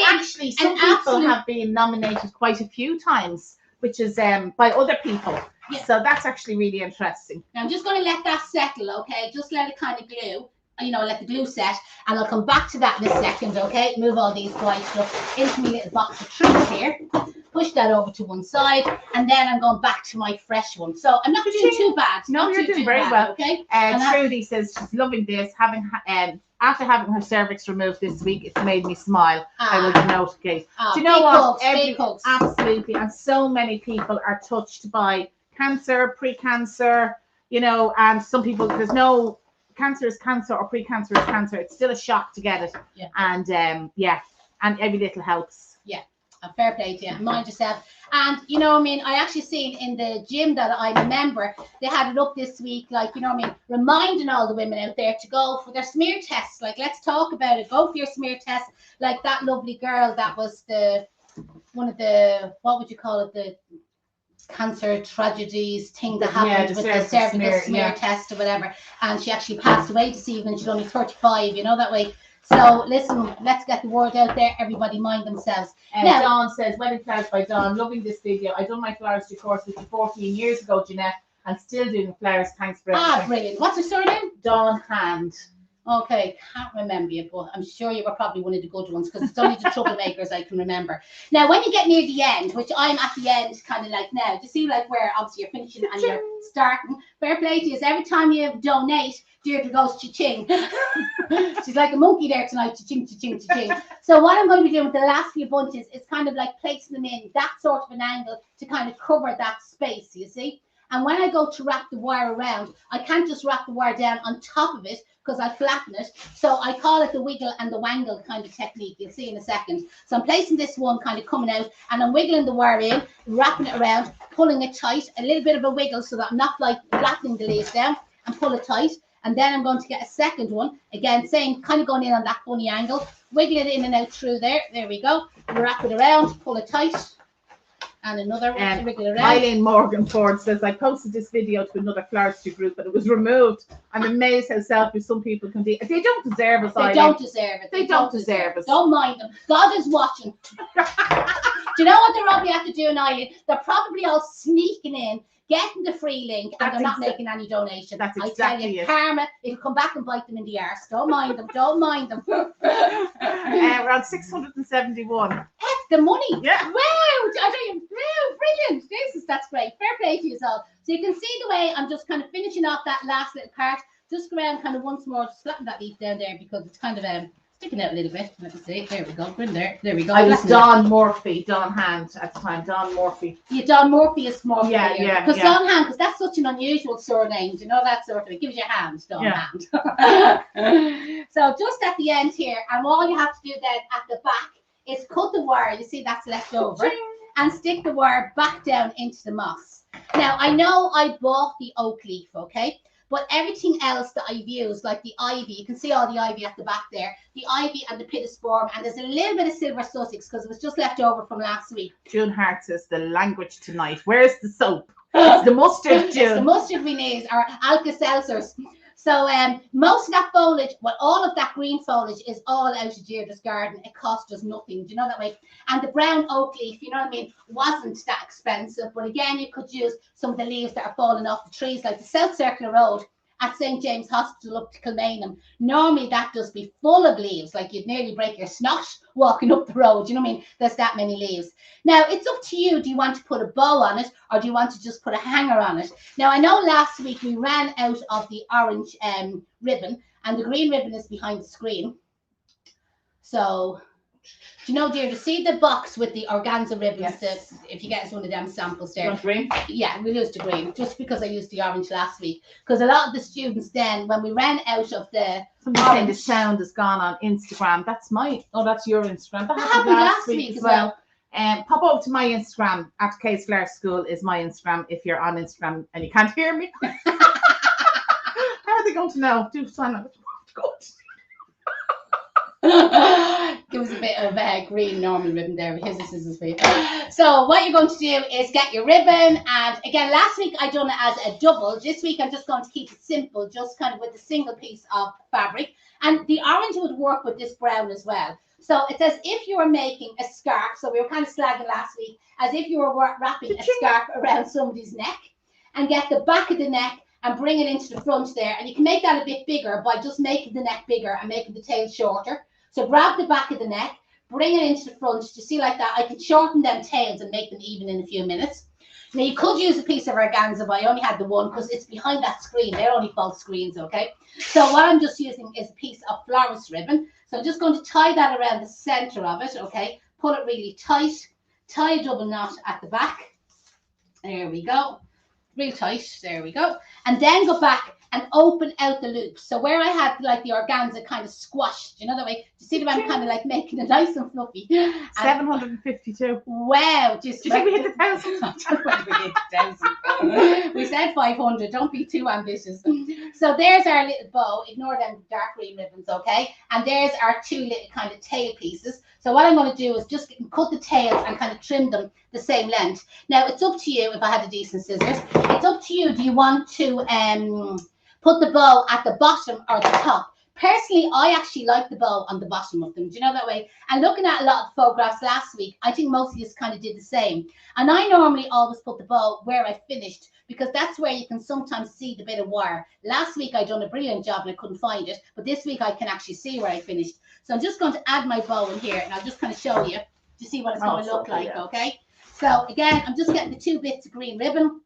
actually some people have been nominated quite a few times, which is by other people. Yeah. So that's actually really interesting. Now I'm just going to let that settle, okay? Just let it kind of glue, you know, let the glue set, and I'll come back to that in a second, okay? Move all these white stuff into my little box of treats here. Push that over to one side, and then I'm going back to my fresh one. So I'm not doing too bad. No, you're doing very well. Okay. Trudy says she's loving this. After having her cervix removed this week, it's made me smile. I will denote Kate. Do you know what? Absolutely, and so many people are touched by cancer, pre-cancer, you know, and some people, there's no cancer is cancer or pre-cancer is cancer. It's still a shock to get it. Yeah. And and every little helps. Yeah. Fair play to you. Mind yourself. And you know, I mean, I actually seen in the gym that I'm a member, they had it up this week, like, you know, I mean, reminding all the women out there to go for their smear tests. Like, let's talk about it. Go for your smear test. Like that lovely girl that was one of the, what would you call it, the cancer tragedies thing that happened with the cervical smear test or whatever, and she actually passed away this evening. She's only 35, you know, that way. So listen, let's get the word out there. Everybody mind themselves. Now, Dawn says, wedding flowers by Dawn, loving this video. I done my floristry course with you 14 years ago, Janette, and still doing the flowers. Thanks for everything. Brilliant. What's her surname? Dawn Hand. Okay, can't remember you, but I'm sure you were probably one of the good ones because it's only the troublemakers I can remember. Now, when you get near the end, which I'm at the end, kind of like now, do you see like where obviously you're finishing and you're starting? Fair play to you. Every time you donate, Deirdre goes cha-ching. She's like a monkey there tonight, cha-ching, cha-ching, cha-ching. So what I'm going to be doing with the last few bunches is kind of like placing them in that sort of an angle to kind of cover that space, you see? And when I go to wrap the wire around, I can't just wrap the wire down on top of it because I flatten it. So I call it the wiggle and the wangle kind of technique. You'll see in a second. So I'm placing this one kind of coming out and I'm wiggling the wire in, wrapping it around, pulling it tight, a little bit of a wiggle so that I'm not like flattening the leaves down, and pull it tight. And then I'm going to get a second one. Again, same, kind of going in on that funny angle, wiggle it in and out through there. There we go. Wrap it around, pull it tight. And another one to wiggle around. Eileen Morgan Ford says, I posted this video to another floristry group, but it was removed. I'm amazed how selfish some people can be. They don't deserve us, They don't deserve it. They don't deserve us. Don't mind them. God is watching. Do you know what they're probably have to do, Eileen? They're probably all sneaking in, getting the free link, and they're not making any donation. That's I exactly tell you, it. karma, it'll come back and bite them in the arse. Don't mind them. Don't mind them. We're on 671. Heck, the money. Yeah. Wow. I tell you, wow, brilliant. Jesus, that's great. Fair play to yourself. So you can see the way I'm just kind of finishing off that last little part. Just go around kind of once more, just flatten that leaf down there because it's kind of sticking out a little bit. Let me see. There we go. Go in there. There we go. I was Don Murphy, Don Hand at the time. Don Murphy. Yeah, Don Murphy is more familiar. Yeah. Because Don Hand, because that's such an unusual surname. Do you know that sort of? It gives you hands, Don Hand. So just at the end here, and all you have to do then at the back is cut the wire. You see that's left over, and stick the wire back down into the moss. Now I know I bought the oak leaf, okay? But everything else that I've used, like the ivy, you can see all the ivy at the back there, the ivy and the pittosporum, and there's a little bit of silver Sussex because it was just left over from last week. June Hart says, the language tonight. Where's the soap? It's the mustard, June. It's the mustard we need, or Alka-Seltzers. So most of that foliage, well, all of that green foliage is all out of Deirdre's garden. It cost us nothing. Do you know that way? And the brown oak leaf, you know what I mean, wasn't that expensive. But again, you could use some of the leaves that are falling off the trees, like the South Circular Road at St. James Hospital up to Kilmainham. Normally that does be full of leaves, like you'd nearly break your snot walking up the road. You know what I mean? There's that many leaves. Now, it's up to you. Do you want to put a bow on it or do you want to just put a hanger on it? Now, I know last week we ran out of the orange ribbon and the green ribbon is behind the screen. So, do you know, Deirdre, see the box with the organza ribbons? Yes. If you get us one of them samples there. Green? Yeah, we used the green just because I used the orange last week. Because a lot of the students then, when we ran out of the Somebody's saying the sound has gone on Instagram. That's my, oh, that's your Instagram. That happened last week as well. Pop over to my Instagram at Kay's Flower School is my Instagram if you're on Instagram and you can't hear me. How are they going to know? Do sign up. Give us a bit of green normal ribbon there. Here's the scissors for you. So what you're going to do is get your ribbon, and again, last week I done it as a double. This week I'm just going to keep it simple, just kind of with a single piece of fabric. And the orange would work with this brown as well. So it's as if you were making a scarf. So we were kind of slagging last week, as if you were wrapping a scarf around somebody's neck, and get the back of the neck and bring it into the front there. And you can make that a bit bigger by just making the neck bigger and making the tail shorter. So grab the back of the neck, bring it into the front. You see like that? I can shorten them tails and make them even in a few minutes. Now you could use a piece of organza, but I only had the one because it's behind that screen. They're only false screens, okay? So what I'm just using is a piece of florist ribbon. So I'm just going to tie that around the center of it, okay? Pull it really tight, tie a double knot at the back. There we go. Real tight, there we go. And then go back and open out the loops. So where I had like the organza kind of squashed, you know that way? You see the way I'm kind of like making it nice and fluffy. 752. Wow. Do you think we hit the 1,000? We said 500. Don't be too ambitious. So there's our little bow. Ignore them dark green ribbons, okay? And there's our two little kind of tail pieces. So what I'm going to do is just cut the tails and kind of trim them the same length. Now, it's up to you if I had a decent scissors. It's up to you. Do you want to put the bow at the bottom or the top? Personally, I actually like the bow on the bottom of them. Do you know that way? And looking at a lot of photographs last week, I think most of you kind of did the same. And I normally always put the bow where I finished, because that's where you can sometimes see the bit of wire. Last week I done a brilliant job and I couldn't find it, but this week I can actually see where I finished. So I'm just going to add my bow in here, and I'll just kind of show you to see what it's going to look like, okay? So again, I'm just getting the 2 bits of green ribbon.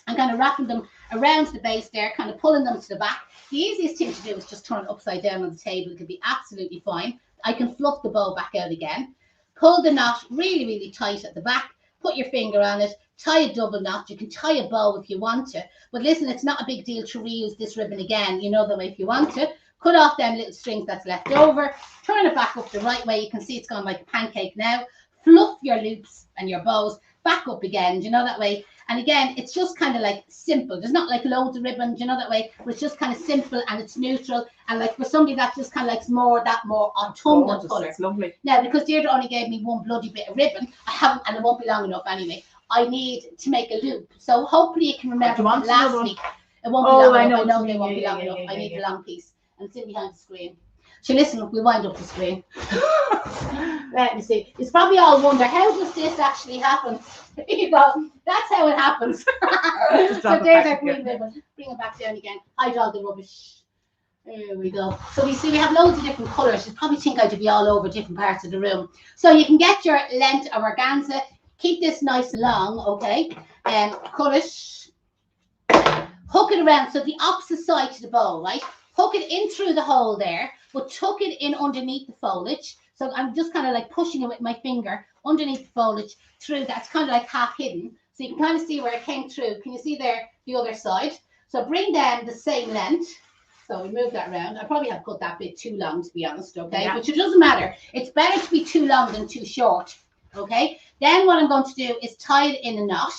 I'm kind of wrapping them around the base there, kind of pulling them to the back. The easiest thing to do is just turn it upside down on the table. It can be absolutely fine. I can fluff the bow back out again. Pull the knot really, really tight at the back. Put your finger on it. Tie a double knot. You can tie a bow if you want to. But listen, it's not a big deal to reuse this ribbon again. You know the way if you want to. Cut off them little strings that's left over. Turn it back up the right way. You can see it's gone like a pancake now. Fluff your loops and your bows back up again. Do you know that way? And again, it's just kind of like simple. There's not like loads of ribbon, do you know that way? But it's just kind of simple and it's neutral. And like for somebody that just kind of likes more autumnal colour. It's lovely. Now, because Deirdre only gave me one bloody bit of ribbon, I haven't, and it won't be long enough anyway. I need to make a loop. So hopefully you can remember last week. It won't be long enough. I know they won't be long enough. I need a long piece. And it's in behind the screen. So listen, we'll wind up the screen. Let me see. It's probably all wonder, how does this actually happen? Here you go. That's how it happens. So there's our green ribbon. Bring it back down again. Hide all the rubbish. There we go. So we see we have loads of different colours. You probably think I'd be all over different parts of the room. So you can get your length of organza. Keep this nice and long, okay? Cut it. Hook it around. So the opposite side to the bow, right? Hook it in through the hole there, but tuck it in underneath the foliage. So I'm just kind of like pushing it with my finger underneath the foliage through. That's kind of like half hidden. So you can kind of see where it came through. Can you see there the other side? So bring down the same length. So we move that around. I probably have cut that bit too long, to be honest, okay? Yeah. Which it doesn't matter. It's better to be too long than too short, okay? Then what I'm going to do is tie it in a knot.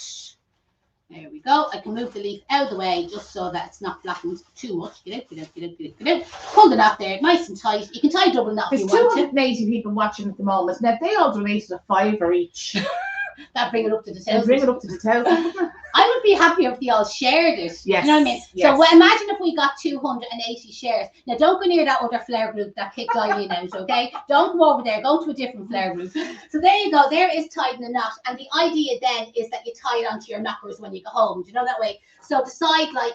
There we go. I can move the leaf out of the way just so that it's not flattened too much. Get out. Pull the knot there, nice and tight. You can tie a double knot if you want to. There's 280 people watching at the moment. Now, they all donated a $5 each. That bring it up to the 1,000. Bring it up to the 1,000. I would be happier if they all shared it. Yes. You know what I mean? Yes. So well, imagine if we got 280 shares. Now, don't go near that other flower group that kicked Eileen out, okay? Don't go over there. Go to a different flower group. So there you go. There is tied in the knot. And the idea then is that you tie it onto your knockers when you go home. Do you know that way? So the side, like,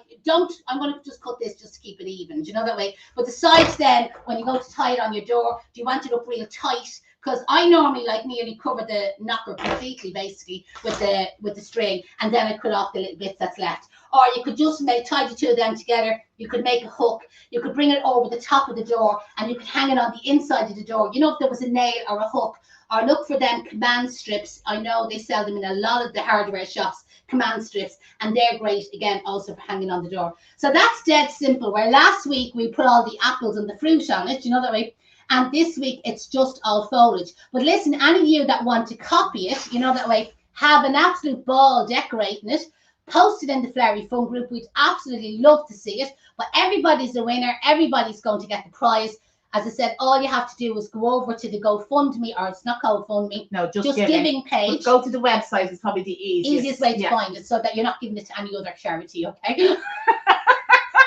I'm going to just cut this just to keep it even. Do you know that way? But the sides then, when you go to tie it on your door, do you want it up real tight? Because I normally like nearly cover the knocker completely, basically, with the string, and then I cut off the little bits that's left. Or you could just tie the two of them together. You could make a hook. You could bring it over the top of the door, and you could hang it on the inside of the door. You know, if there was a nail or a hook, or look for them command strips. I know they sell them in a lot of the hardware shops, command strips, and they're great, again, also for hanging on the door. So that's dead simple, where last week we put all the apples and the fruit on it, you know that way? And this week, it's just all foliage. But listen, any of you that want to copy it, you know that way, have an absolute ball decorating it, post it in the Flowery Fun group. We'd absolutely love to see it. But everybody's the winner. Everybody's going to get the prize. As I said, all you have to do is go over to the GoFundMe, or it's not GoFundMe. No, just giving page. Go to the website. It's probably the easiest way to find it, so that you're not giving it to any other charity, okay?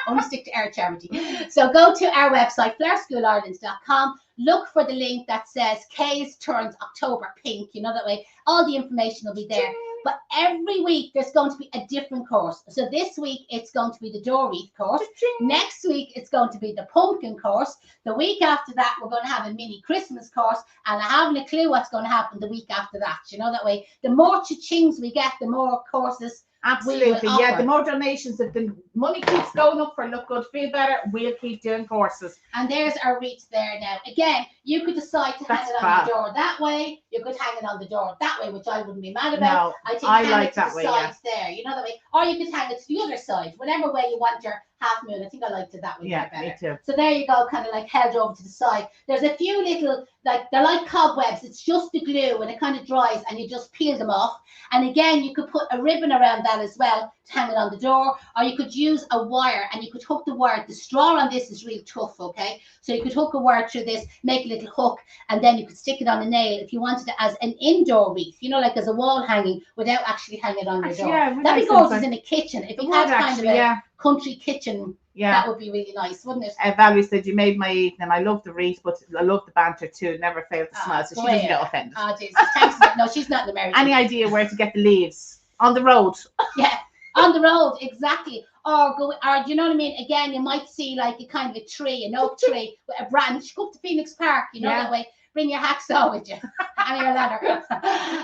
Only stick to our charity. So go to our website, flowerschoolireland.com. Look for the link that says Kay's turns October pink. You know that way. All the information will be there. But every week there's going to be a different course. So this week it's going to be the Door Wreath course. Next week it's going to be the pumpkin course. The week after that we're going to have a mini Christmas course, and I haven't a clue what's going to happen the week after that. You know that way. The more cha-chings we get, the more courses. Absolutely, yeah. The more donations, if the money keeps going up for Look Good, Feel Better, we'll keep doing courses. And there's our wreath there now. Again, you could decide to hang it on the door that way. You could hang it on the door that way, which I wouldn't be mad about. No, I like that way. Sides there, you know that way. Or you could hang it to the other side, whatever way you want your half moon. I think I liked it that way. Yeah, better. Me too. So there you go, kind of like held over to the side. There's a few little, like they're like cobwebs. It's just the glue, and it kind of dries, and you just peel them off. And again, you could put a ribbon around that as well to hang it on the door, or you could use a wire, and you could hook the wire. The straw on this is real tough, okay? So you could hook a wire through this, make a little hook, and then you could stick it on a nail if you wanted it as an indoor wreath, you know, like as a wall hanging without actually hanging it on your door. Yeah, that'd be gorgeous in a kitchen. If you had kind of a country kitchen, that would be really nice, wouldn't it? Valerie said, you made my evening. I love the wreath, but I love the banter too. Never failed to smile, so she doesn't get offended. Oh, Jesus. Thanks. No, she's not an American. Any idea where to get the leaves? On the road. Yeah. On the road, exactly. Or go, or do you know what I mean? Again, you might see like a kind of a tree, an oak tree with a branch. Go up to Phoenix Park, you know, that way. Bring your hacksaw with you and your ladder.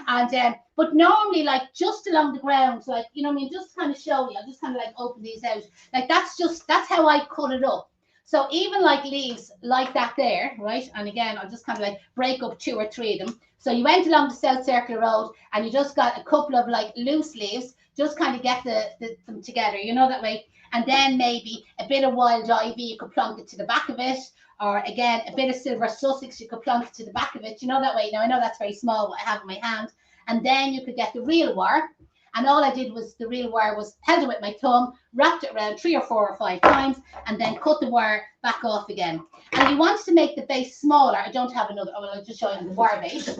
And but normally, like just along the ground, like, you know what I mean, just to kind of show you, I'll just kind of like open these out. Like that's how I cut it up. So even like leaves like that there, right? And again, I'll just kind of like break up 2 or 3 of them. So you went along the South Circle Road and you just got a couple of like loose leaves, just kind of get them together, you know, that way. And then maybe a bit of wild ivy, you could plonk it to the back of it. Or again, a bit of silver Sussex, you could plonk it to the back of it, you know, that way. Now, I know that's very small, what I have in my hand. And then you could get the real wire. And all I did was the real wire was held it with my thumb, wrapped it around 3 or 4 or 5 times, and then cut the wire back off again. And you wanted to make the base smaller. I don't have another, I'll just show you the wire base.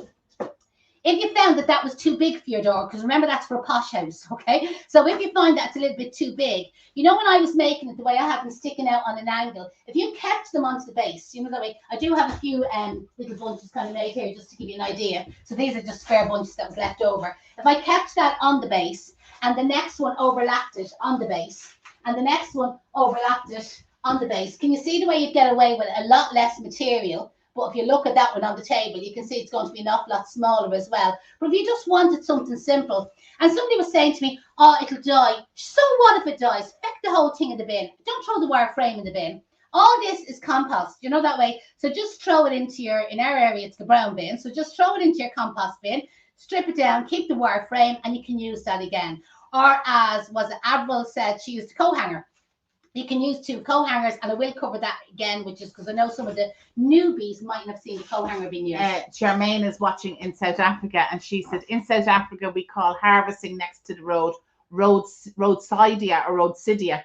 If you found that was too big for your door, because remember that's for a posh house, okay? So if you find that's a little bit too big, you know, when I was making it, the way I had them sticking out on an angle, if you kept them onto the base, you know, that way, I do have a few little bunches kind of made here just to give you an idea. So these are just spare bunches that was left over. If I kept that on the base and the next one overlapped it on the base and the next one overlapped it on the base, can you see the way you get away with a lot less material? But if you look at that one on the table, you can see it's going to be an awful lot smaller as well. But if you just wanted something simple, and somebody was saying to me, oh, it'll die. So what if it dies? Feck the whole thing in the bin. Don't throw the wire frame in the bin. All this is compost, you know, that way. So just throw it into in our area, it's the brown bin. So just throw it into your compost bin, strip it down, keep the wire frame, and you can use that again. Or as was it Avril said, she used a coat hanger. You can use 2 coat hangers, and I will cover that again, which is because I know some of the newbies mightn't have seen the coat hanger being used. Charmaine is watching in South Africa, and she said, in South Africa, we call harvesting next to the roadsidia or roadsidia.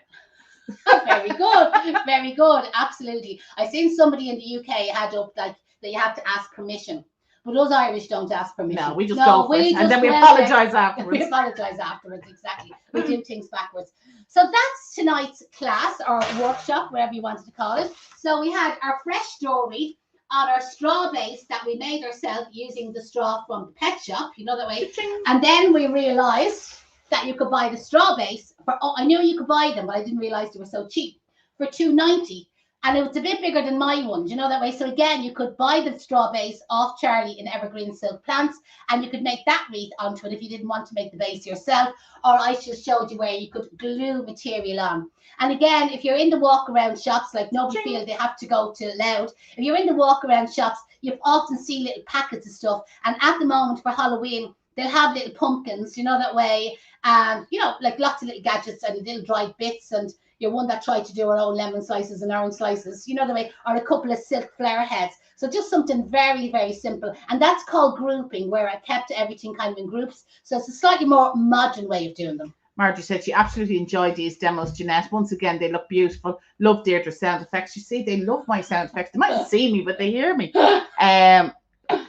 Very good, very good, absolutely. I seen somebody in the UK had up like that you have to ask permission. But us Irish don't ask permission. No, we just go for it, and then we apologise afterwards. We apologise afterwards, exactly. We do things backwards. So that's tonight's class or workshop, whatever you wanted to call it. So we had our fresh door wreath on our straw base that we made ourselves using the straw from the pet shop, you know that way. And then we realised that you could buy the straw base for, I knew you could buy them, but I didn't realise they were so cheap, for $2.90. And it was a bit bigger than my one, you know that way. So again, you could buy the straw base off Charlie in Evergreen Silk Plants, and you could make that wreath onto it if you didn't want to make the base yourself. Or I just showed you where you could glue material on. And again, if you're in the walk around shops, like nobody feels they have to go to Loud. If you're in the walk around shops, you often see little packets of stuff. And at the moment for Halloween, they'll have little pumpkins, you know that way. And, you know, like lots of little gadgets and little dried bits, and you're one that tried to do our own lemon slices and orange slices, you know the way, or a couple of silk flower heads. So just something very, very simple. And that's called grouping, where I kept everything kind of in groups. So it's a slightly more modern way of doing them. Margie said she absolutely enjoyed these demos, Janette. Once again, they look beautiful. Love Deirdre's sound effects. You see, they love my sound effects. They might see me, but they hear me.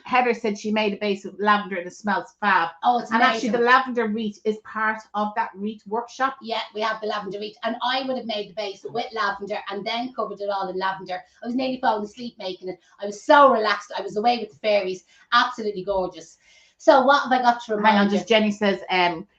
Heather said she made a base of lavender and it smells fab. Oh, it's and amazing. Actually, the lavender wreath is part of that wreath workshop. Yeah, we have the lavender wreath, and I would have made the base with lavender and then covered it all in lavender. I was nearly falling asleep making it. I was so relaxed. I was away with the fairies. Absolutely gorgeous. So what have I got to remind you? Hang on, just Jenny says,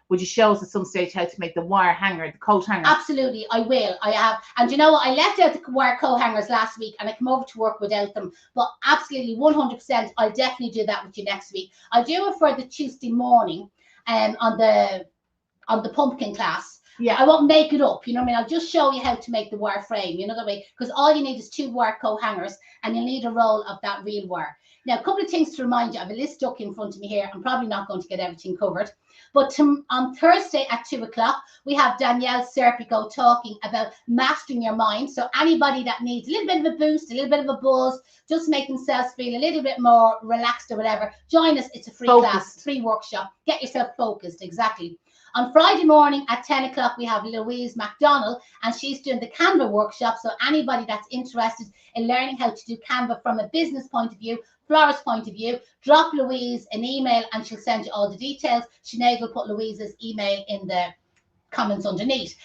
would you show us at some stage how to make the wire hanger, the coat hanger? Absolutely, I will. I have. And you know what? I left out the wire coat hangers last week and I came over to work without them. But absolutely, 100%, I'll definitely do that with you next week. I'll do it for the Tuesday morning on the pumpkin class. Yeah. I won't make it up, you know what I mean? I'll just show you how to make the wire frame, you know the way? Because all you need is 2 wire coat hangers and you'll need a roll of that real wire. Now, a couple of things to remind you. I have a list stuck in front of me here. I'm probably not going to get everything covered. But on Thursday at 2 o'clock, we have Danielle Serpico talking about mastering your mind. So anybody that needs a little bit of a boost, a little bit of a buzz, just make themselves feel a little bit more relaxed or whatever, join us. It's a free class, free workshop. Get yourself focused, exactly. On Friday morning at 10 o'clock, we have Louise McDonald, and she's doing the Canva workshop. So anybody that's interested in learning how to do Canva from a business point of view, florist point of view, drop Louise an email and she'll send you all the details. Sinead will put Louise's email in the comments underneath.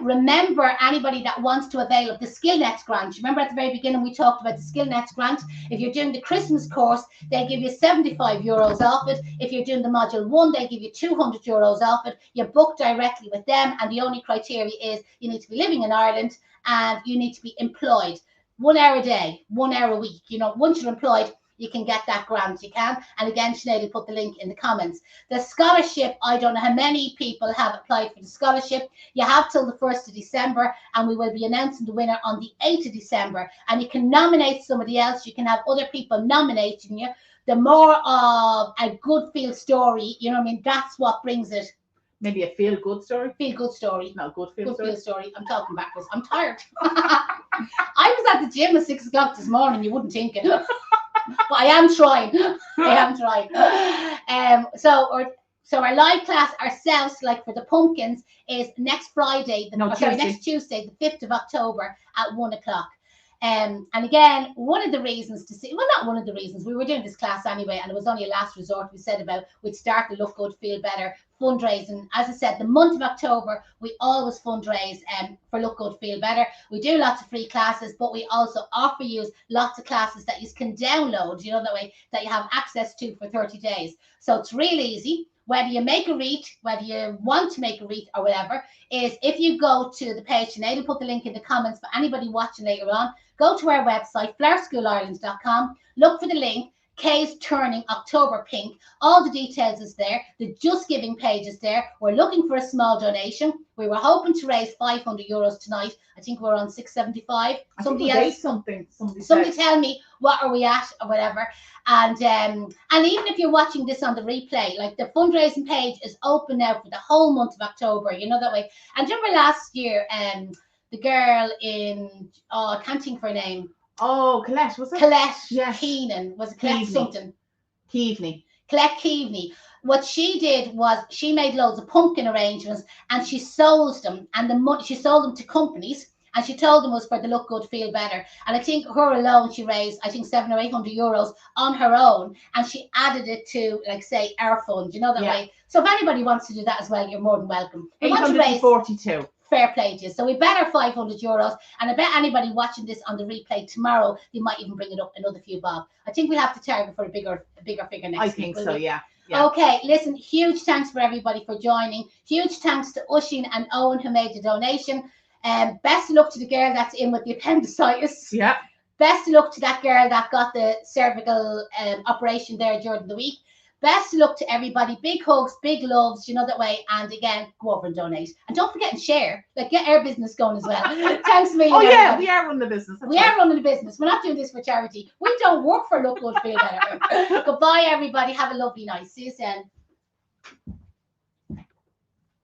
Remember, anybody that wants to avail of the SkillNet grant, remember at the very beginning we talked about the SkillNet grant. If you're doing the Christmas course, they give you 75 euros off it. If you're doing the module 1, they give you 200 euros off it. You book directly with them, and the only criteria is you need to be living in Ireland and you need to be employed 1 hour a day, 1 hour a week. You know, once you're employed, you can get that grant, you can. And again, Sinead will put the link in the comments. The scholarship, I don't know how many people have applied for the scholarship. You have till the 1st of December, and we will be announcing the winner on the 8th of December. And you can nominate somebody else. You can have other people nominating you. The more of a good feel story, you know what I mean, that's what brings it. Maybe a feel-good story? Feel-good story. No, good feel story. I'm talking backwards. I'm tired. I was at the gym at 6 o'clock this morning. You wouldn't think it. But I am trying. I am trying. So our live class ourselves, like for the pumpkins, is next Friday. Next Tuesday, the 5th of October at 1 o'clock. And again, one of the reasons to see, well, not one of the reasons, we were doing this class anyway, and it was only a last resort. We said about we'd start to look good, feel better, fundraising. As I said, the month of October, we always fundraise for Look Good, Feel Better. We do lots of free classes, but we also offer you lots of classes that you can download, you know, that way that you have access to for 30 days. So it's real easy. Whether you make a wreath, whether you want to make a wreath or whatever, is if you go to the page, and I'll put the link in the comments for anybody watching later on, go to our website, flowerschoolireland.com, look for the link, Kay's Turning October Pink. All the details is there. The Just Giving page is there. We're looking for a small donation. We were hoping to raise 500 euros tonight. I think we're on 675. Somebody tell me what are we at or whatever. And even if you're watching this on the replay, like the fundraising page is open now for the whole month of October. You know that way. And do you remember last year, the girl in I can't think of her name. Oh, Colette, was it? Colette, yes. Keenan. Was it Colette something? Keaveney. Colette Keaveney. What she did was she made loads of pumpkin arrangements and she sold them, and she sold them to companies, and she told them it was for the Look Good, Feel Better. And I think her alone, she raised, I think 700 or 800 euros on her own, and she added it to, like, say, our fund, you know, that way. So if anybody wants to do that as well, you're more than welcome. 842. Fair play to you. So we bet her 500 euros, and I bet anybody watching this on the replay tomorrow, they might even bring it up another few bob. I think we'll have to target for a bigger figure next week. I think so, yeah. Okay, listen, huge thanks for everybody for joining. Huge thanks to Oisin and Owen who made the donation. Best of luck to the girl that's in with the appendicitis. Yeah. Best of luck to that girl that got the cervical operation there during the week. Best of luck to everybody. Big hugs, big loves, you know that way. And again, go over and donate. And don't forget and share. Like, get our business going as well. Thanks a million. Oh, yeah, we are running the business. We are running the business. We're not doing this for charity. We don't work for Look Good, Feel Better. Goodbye, everybody. Have a lovely night. See you soon.